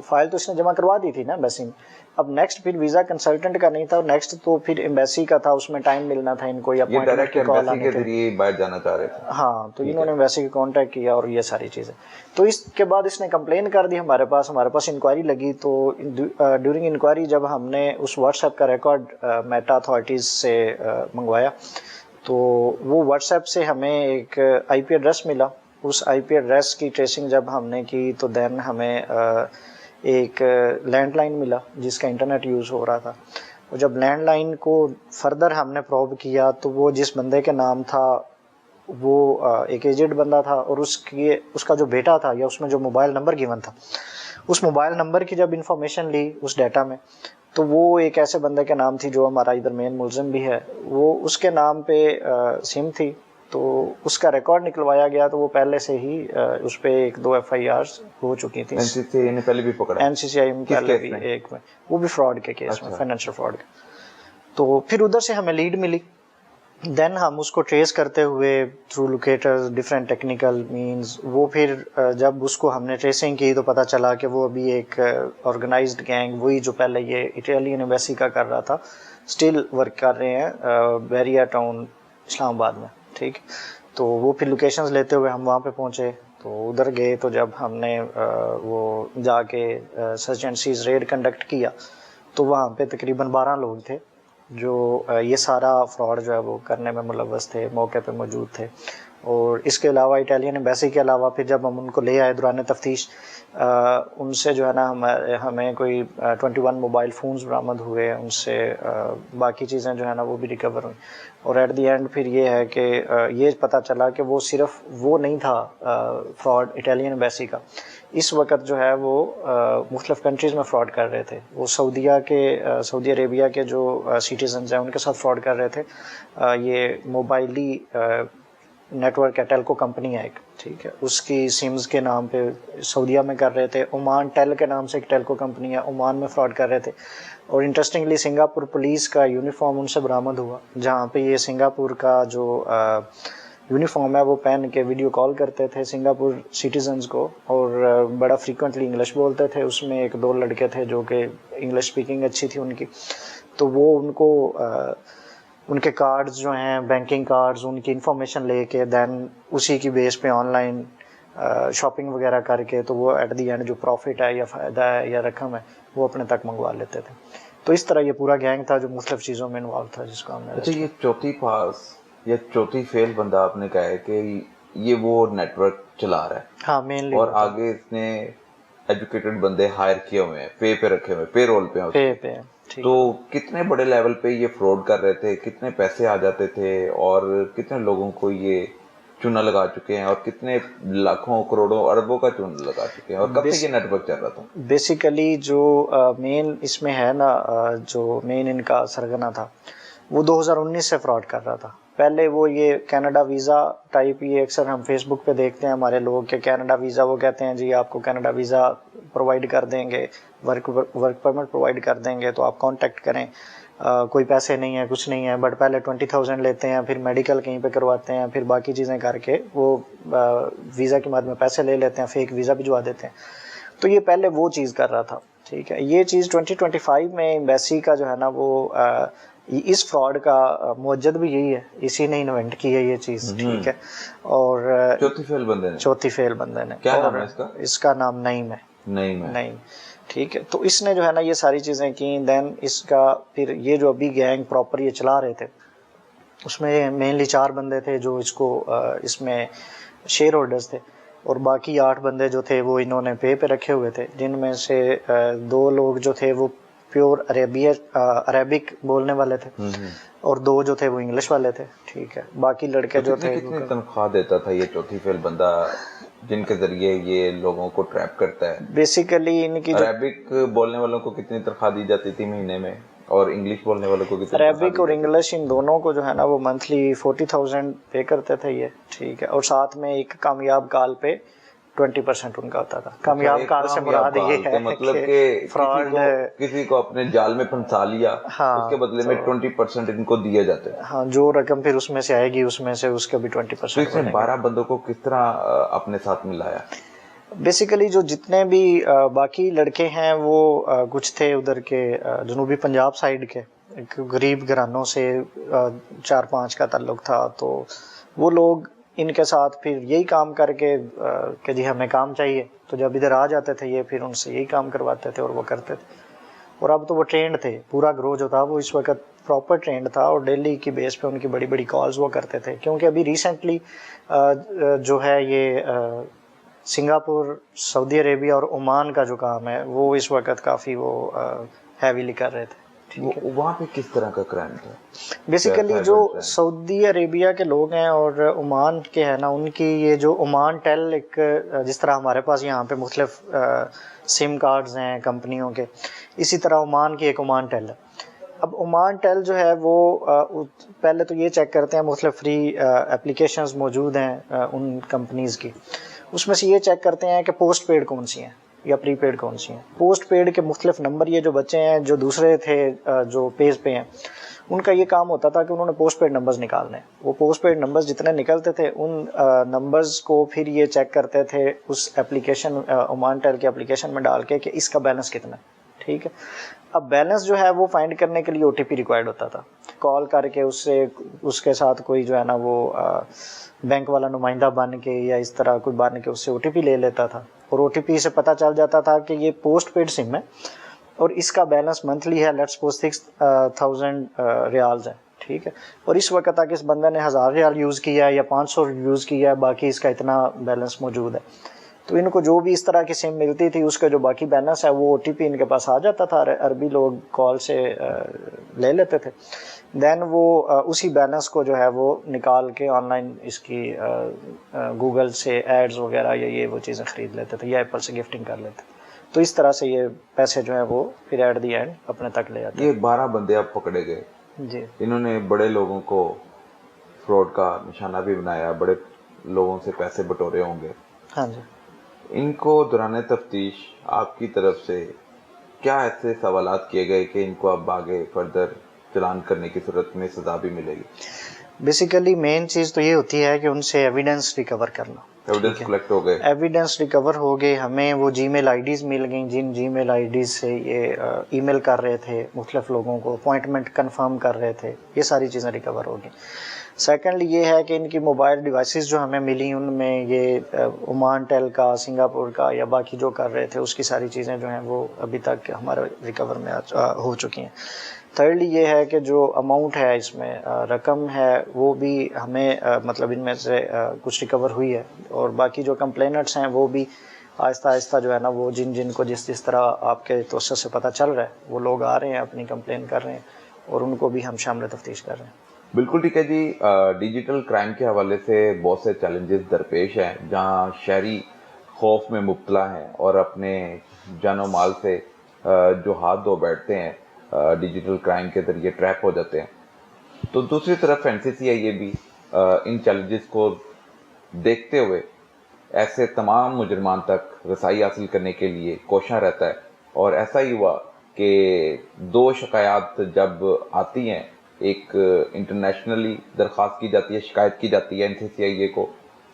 فائل تو اس نے جمع کروا دی تھی نا ایمبیسی میں، اب نیکسٹ پھر ویزا کنسلٹنٹ کا نہیں تھا، نیکسٹ تو پھر ایمبیسی کا تھا، اس میں ٹائم ملنا تھا ان کو، یا یہ ڈائریکٹ ایمبیسی کے ذریعے باہر جانا چاہ رہے تھے۔ ہاں، تو انہوں نے ایمبیسی کو کانٹیکٹ کیا اور یہ ساری چیزیں، تو اس کے بعد اس نے کمپلین کر دی ہمارے پاس انکوائری لگی، تو ڈیورنگ انکوائری جب ہم نے اس واٹس ایپ کا ریکارڈ میٹا اتھارٹیز سے منگوایا تو وہ واٹس ایپ سے ہمیں ایک IP ایڈریس ملا، اس IP ایڈریس کی ٹریسنگ جب ہم نے کی تو دین ہمیں ایک لینڈ لائن ملا جس کا انٹرنیٹ یوز ہو رہا تھا. اور جب لینڈ لائن کو فردر ہم نے پروب کیا تو وہ جس بندے کے نام تھا وہ ایک ایجڈ بندہ تھا, اور اس کا جو بیٹا تھا یا اس میں جو موبائل نمبر گیون تھا, اس موبائل نمبر کی جب انفارمیشن لی اس ڈیٹا میں, تو وہ ایک ایسے بندے کے نام تھی جو ہمارا ادھر مین ملزم بھی ہے, وہ اس کے نام پہ سم تھی. تو اس کا ریکارڈ نکلوایا گیا تو وہ پہلے سے ہی اس پہ 1-2 FIRs ہو چکی تھی. NCCI نے پہلے بھی پکڑا, NCCI میں پہلے بھی ایک میں, وہ بھی فراڈ کے کیس میں, فائنینشیل فراڈ کے. تو پھر ادھر سے ہمیں لیڈ ملی, دین ہم اس کو ٹریس کرتے ہوئے تھرو لوکیٹرز ڈفرینٹ ٹیکنیکل مینز, وہ پھر جب اس کو ہم نے ٹریسنگ کی تو پتہ چلا کہ وہ ابھی ایک آرگنائزڈ گینگ, وہی جو پہلے یہ اٹالین ایمبیسی کا کر رہا تھا, اسٹل ورک کر رہے ہیں بیریا ٹاؤن اسلام آباد میں. ٹھیک, تو وہ پھر لوکیشنز لیتے ہوئے ہم وہاں پہ پہنچے, تو ادھر گئے. تو جب ہم نے وہ جا کے search and seize raid conduct کیا تو وہاں پہ تقریباً 12 لوگ تھے جو یہ سارا فراڈ جو ہے وہ کرنے میں ملوث تھے, موقع پہ موجود تھے. اور اس کے علاوہ اٹالین ایمبیسی کے علاوہ پھر جب ہم ان کو لے آئے دوران تفتیش, ان سے جو ہے نا ہمیں کوئی 21 موبائل فونز برآمد ہوئے, ان سے باقی چیزیں جو ہے نا وہ بھی ریکور ہوئیں. اور ایٹ دی اینڈ پھر یہ ہے کہ یہ پتہ چلا کہ وہ صرف وہ نہیں تھا فراڈ اٹالین ایمبیسی کا, اس وقت جو ہے وہ مختلف کنٹریز میں فراڈ کر رہے تھے. وہ سعودی عربیہ کے جو سٹیزنز ہیں ان کے ساتھ فراڈ کر رہے تھے. یہ موبائلی نیٹ ورک ہے, ٹیلکو کمپنی ہے ایک, ٹھیک ہے, اس کی سمز کے نام پہ سعودیہ میں کر رہے تھے. عمان ٹیل کے نام سے ایک ٹیلکو کمپنی ہے, عمان میں فراڈ کر رہے تھے. اور انٹرسٹنگلی سنگاپور پولیس کا یونیفارم ان سے برآمد ہوا, جہاں پہ یہ سنگاپور کا جو یونیفارم ہے وہ پہن کے ویڈیو کال کرتے تھے سنگاپور سٹیزنز کو, اور بڑا فریکوینٹلی انگلش بولتے تھے. اس میں 1-2 لڑکے تھے جو کہ انگلش اسپیکنگ اچھی تھی ان کی, تو وہ ان کو ان کے کارڈز جو ہیں بینکنگ کارڈز, ان کی انفارمیشن لے کے دین اسی کی بیس پہ آن لائن شاپنگ وغیرہ کر کے, تو وہ ایٹ دی اینڈ جو پروفٹ ہے یا فائدہ ہے یا رقم ہے وہ اپنے تک منگوا لیتے تھے. تو اس طرح یہ پورا گینگ تھا جو مختلف چیزوں میں انوالو تھا جس کو ہم نے. اچھا, یہ چوتھی پاس یا چوتھی فیل بندہ آپ نے کہا ہے کہ یہ وہ نیٹ ورک چلا رہا ہے. ہاں مینلی. اور آگے اس نے ایجوکیٹڈ بندے ہائر کیے ہوئے ہیں, پے پہ رکھے ہوئے, پے رول پہ. تو کتنے بڑے لیول پہ یہ فراڈ کر رہے تھے, کتنے پیسے آ جاتے تھے, اور کتنے لوگوں کو یہ چونا لگا چکے ہیں, اور کتنے لاکھوں کروڑوں اربوں کا چونا لگا چکے ہیں, اور کب سے یہ نیٹ ورک چل رہا تھا؟ بیسیکلی جو مین اس میں ہے نا, جو مین ان کا سرگنا تھا وہ 2019 سے فراڈ کر رہا تھا. پہلے وہ یہ کینیڈا ویزا ٹائپ, یہ اکثر ہم فیس بک پہ دیکھتے ہیں ہمارے لوگ کہ کینیڈا ویزا, وہ کہتے ہیں جی آپ کو کینیڈا ویزا پرووائڈ کر دیں گے, ورک پرمٹ پرووائڈ کر دیں گے, تو آپ کانٹیکٹ کریں, کوئی پیسے نہیں ہے کچھ نہیں ہے. بٹ پہلے 20,000 لیتے ہیں, پھر میڈیکل کہیں پہ کرواتے ہیں, پھر باقی چیزیں کر کے وہ ویزا کے بعد میں پیسے لے لیتے ہیں, فیک ویزا بھجوا دیتے ہیں. تو یہ پہلے وہ چیز کر رہا تھا. ٹھیک ہے, یہ چیز 2025 میں ایمبیسی کا جو ہے نا وہ اس فراڈ کا موجد بھی یہی ہے, اسی نے انوینٹ کی ہے یہ چیز. ٹھیک ہے, اور چوتھی فیل بندے نے. کیا نام ہے اس کا؟ اس کا نام نعیم ہے. نعیم. ٹھیک ہے, تو اس نے جو ہے نا یہ ساری چیزیں کی. دین اس کا پھر یہ جو ابھی گینگ پراپر یہ چلا رہے تھے, اس میں مینلی 4 بندے تھے جو اس کو اس میں شیئر ہولڈرز تھے, اور باقی 8 بندے جو تھے وہ انہوں نے پے پہ رکھے ہوئے تھے, جن میں سے 2 لوگ جو تھے وہ پیور عربک بولنے والے تھے, اور 2 جو تھے وہ انگلش والے تھے. ٹھیک ہے, باقی لڑکے جو تھے. کتنی تنخواہ دیتا تھا یہ چوتھی فیل بندہ جن کے ذریعے یہ لوگوں کو ٹریپ کرتا ہے؟ بیسیکلی ان کی عربک بولنے والوں کو کتنی تنخواہ دی جاتی تھی مہینے میں, اور انگلش بولنے والوں کو کتنی؟ عربک اور انگلش ان دونوں کو جو ہے نا وہ منتھلی 40,000 پے کرتے تھے یہ. ٹھیک ہے, اور ساتھ میں ایک کامیاب کال پہ 20% ان کا ہوتا تھا. کامیاب کال سے مراد یہ ہے مطلب کہ فراڈ کسی کو اپنے جال میں پھنسا لیا, اس کے بدلے میں 20% ان کو دیے جاتے ہیں. ہاں, جو رقم پھر اس میں سے آئے گی اس میں سے اس کا بھی 20%. تو اس نے 12 بندوں کو کس طرح اپنے ساتھ ملایا؟ بیسیکلی جو جتنے بھی باقی لڑکے ہیں وہ کچھ تھے ادھر کے جنوبی پنجاب سائڈ کے, غریب گھرانوں سے 4-5 کا تعلق تھا. تو وہ لوگ ان کے ساتھ پھر یہی کام کر کے کہ جی ہمیں کام چاہیے, تو جب ادھر آ جاتے تھے یہ پھر ان سے یہی کام کرواتے تھے اور وہ کرتے تھے. اور اب تو وہ ٹرینڈ تھے, پورا گروہ جو تھا وہ اس وقت پراپر ٹرینڈ تھا, اور ڈیلی کی بیس پہ ان کی بڑی بڑی کالز وہ کرتے تھے. کیونکہ ابھی ریسنٹلی جو ہے یہ سنگاپور, سعودی عربیہ اور عمان کا جو کام ہے وہ اس وقت کافی وہ ہیویلی کر رہے تھے. وہاں پہ کس طرح کا کرائم تھا؟ بیسیکلی جو سعودی عربیہ کے لوگ ہیں اور عمان کے ہیں نا, ان کی یہ جو عمان ٹیل ایک, جس طرح ہمارے پاس یہاں پہ مختلف سم کارڈز ہیں کمپنیوں کے, اسی طرح عمان کی ایک عمان ٹیل ہے. اب عمان ٹیل جو ہے وہ پہلے تو یہ چیک کرتے ہیں, مختلف فری اپلیکیشنز موجود ہیں ان کمپنیز کی, اس میں سے یہ چیک کرتے ہیں کہ پوسٹ پیڈ کون سی ہیں یا پری پیڈ کون سی ہیں. پوسٹ پیڈ کے مختلف نمبر یہ جو بچے ہیں جو دوسرے تھے جو پیز پہ ہیں, ان کا یہ کام ہوتا تھا کہ انہوں نے پوسٹ پیڈ نمبرز نکالنے. وہ پوسٹ پیڈ نمبرز جتنے نکلتے تھے ان نمبرز کو پھر یہ چیک کرتے تھے اس اپلیکیشن عمان ٹیل کی اپلیکیشن میں ڈال کے کہ اس کا بیلنس کتنا ہے. ٹھیک ہے, اب بیلنس جو ہے وہ فائنڈ کرنے کے لیے او ٹی پی ریکوائرڈ ہوتا تھا. کال کر کے اس کے ساتھ کوئی جو ہے نا وہ بینک والا نمائندہ بن کے یا اس طرح کوئی بن کے اس سے او ٹی پی لے لیتا تھا, اور او ٹی پی سے پتہ چل جاتا تھا کہ یہ پوسٹ پیڈ سم ہے اور اس کا بیلنس منتھلی ہے لیٹس سپوز 6000 ریالز ہے. ٹھیک ہے, اور اس وقت تک اس بندے نے 1000 ریال یوز کیا ہے یا 500 یوز کیا ہے, باقی اس کا اتنا بیلنس موجود ہے. تو ان کو جو بھی اس طرح کی سم ملتی تھی اس کا جو باقی بیلنس ہے وہ او ٹی پی ان کے پاس آ جاتا تھا, عربی لوگ کال سے لے لیتے تھے. دین وہ اسی بیلنس کو جو ہے وہ نکال کے آن لائن اس کی گوگل سے ایڈز وغیرہ یا یہ وہ چیزیں خرید لیتے تھے یا ایپل سے گفٹنگ کر لیتے تھے. تو اس طرح سے یہ پیسے جو ہیں وہ پھر ایٹ دی اینڈ اپنے تک لے آتے. یہ 12 بندے اب پکڑے گئے جی, انہوں نے بڑے لوگوں کو فراڈ کا نشانہ بھی بنایا, بڑے لوگوں سے پیسے بٹورے ہوں گے. ہاں جی. ان کو دوران تفتیش آپ کی طرف سے کیا ایسے سوالات کیے گئے کہ ان کو اب آگے فردر چلان کرنے کی صورت میں سزا بھی ملے گی؟ بیسیکلی مین چیز تو یہ ہوتی ہے کہ ان سے ایویڈنس ریکور کرنا. ایویڈنس کلیکٹ ہو گئے, ایویڈنس ریکور ہو گئے, ہمیں وہ جی میل آئی ڈیز مل گئیں جن جی میل آئی ڈیز سے یہ ای میل کر رہے تھے مختلف لوگوں کو, اپوائنٹمنٹ کنفرم کر رہے تھے, یہ ساری چیزیں ریکور ہو گئیں. سیکنڈلی یہ ہے کہ ان کی موبائل ڈیوائسز جو ہمیں ملی ان میں یہ عمان ٹیل کا, سنگاپور کا یا باقی جو کر رہے تھے اس کی ساری چیزیں جو ہیں وہ ابھی تک ہمارے ریکور میں ہو چکی ہیں. تھرڈلی یہ ہے کہ جو اماؤنٹ ہے اس میں رقم ہے وہ بھی ہمیں مطلب ان میں سے کچھ ریکور ہوئی ہے, اور باقی جو کمپلیننٹس ہیں وہ بھی آہستہ آہستہ جو ہے نا وہ جن کو جس طرح آپ کے توسط سے پتہ چل رہا ہے وہ لوگ آ رہے ہیں اپنی کمپلین کر رہے ہیں, اور ان کو بھی ہم شامل تفتیش کر رہے ہیں. بالکل ٹھیک ہے جی. ڈیجیٹل کرائم کے حوالے سے بہت سے چیلنجز درپیش ہیں جہاں شہری خوف میں مبتلا ہیں اور اپنے جان و مال سے جو ہاتھ دھو بیٹھتے ہیں ڈیجیٹل کرائم کے ذریعے ٹریپ ہو جاتے ہیں. تو دوسری طرف NCCIA بھی ان چیلنجز کو دیکھتے ہوئے ایسے تمام مجرمان تک رسائی حاصل کرنے کے لیے کوشاں رہتا ہے, اور ایسا ہی ہوا کہ 2 شکایات جب آتی ہیں, ایک انٹرنیشنلی درخواست کی جاتی ہے, شکایت کی جاتی ہے NCCIA کو,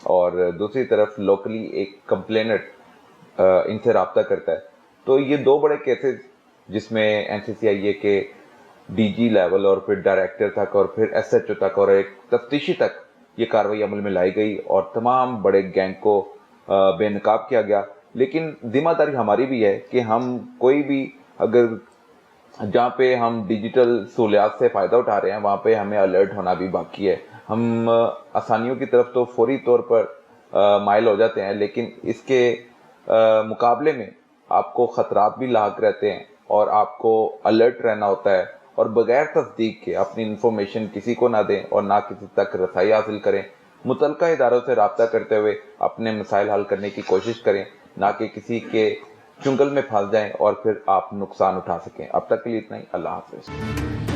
اور دوسری طرف لوکلی ایک کمپلیننٹ ان سے رابطہ کرتا ہے. تو یہ 2 بڑے کیسز جس میں NCCIA کے DG لیول اور پھر ڈائریکٹر تک اور پھر SHO تک اور ایک تفتیشی تک یہ کارروائی عمل میں لائی گئی اور تمام بڑے گینگ کو بے نقاب کیا گیا. لیکن ذمہ داری ہماری بھی ہے کہ ہم کوئی بھی اگر جہاں پہ ہم ڈیجیٹل سہولیات سے فائدہ اٹھا رہے ہیں وہاں پہ ہمیں الرٹ ہونا بھی باقی ہے. ہم آسانیوں کی طرف تو فوری طور پر مائل ہو جاتے ہیں, لیکن اس کے مقابلے میں آپ کو خطرات بھی لاحق رہتے ہیں اور آپ کو الرٹ رہنا ہوتا ہے, اور بغیر تصدیق کے اپنی انفارمیشن کسی کو نہ دیں اور نہ کسی تک رسائی حاصل کریں. متعلقہ اداروں سے رابطہ کرتے ہوئے اپنے مسائل حل کرنے کی کوشش کریں, نہ کہ کسی کے چنگل میں پھنس جائیں اور پھر آپ نقصان اٹھا سکیں. اب تک کے لیے اتنا ہی. اللہ حافظ.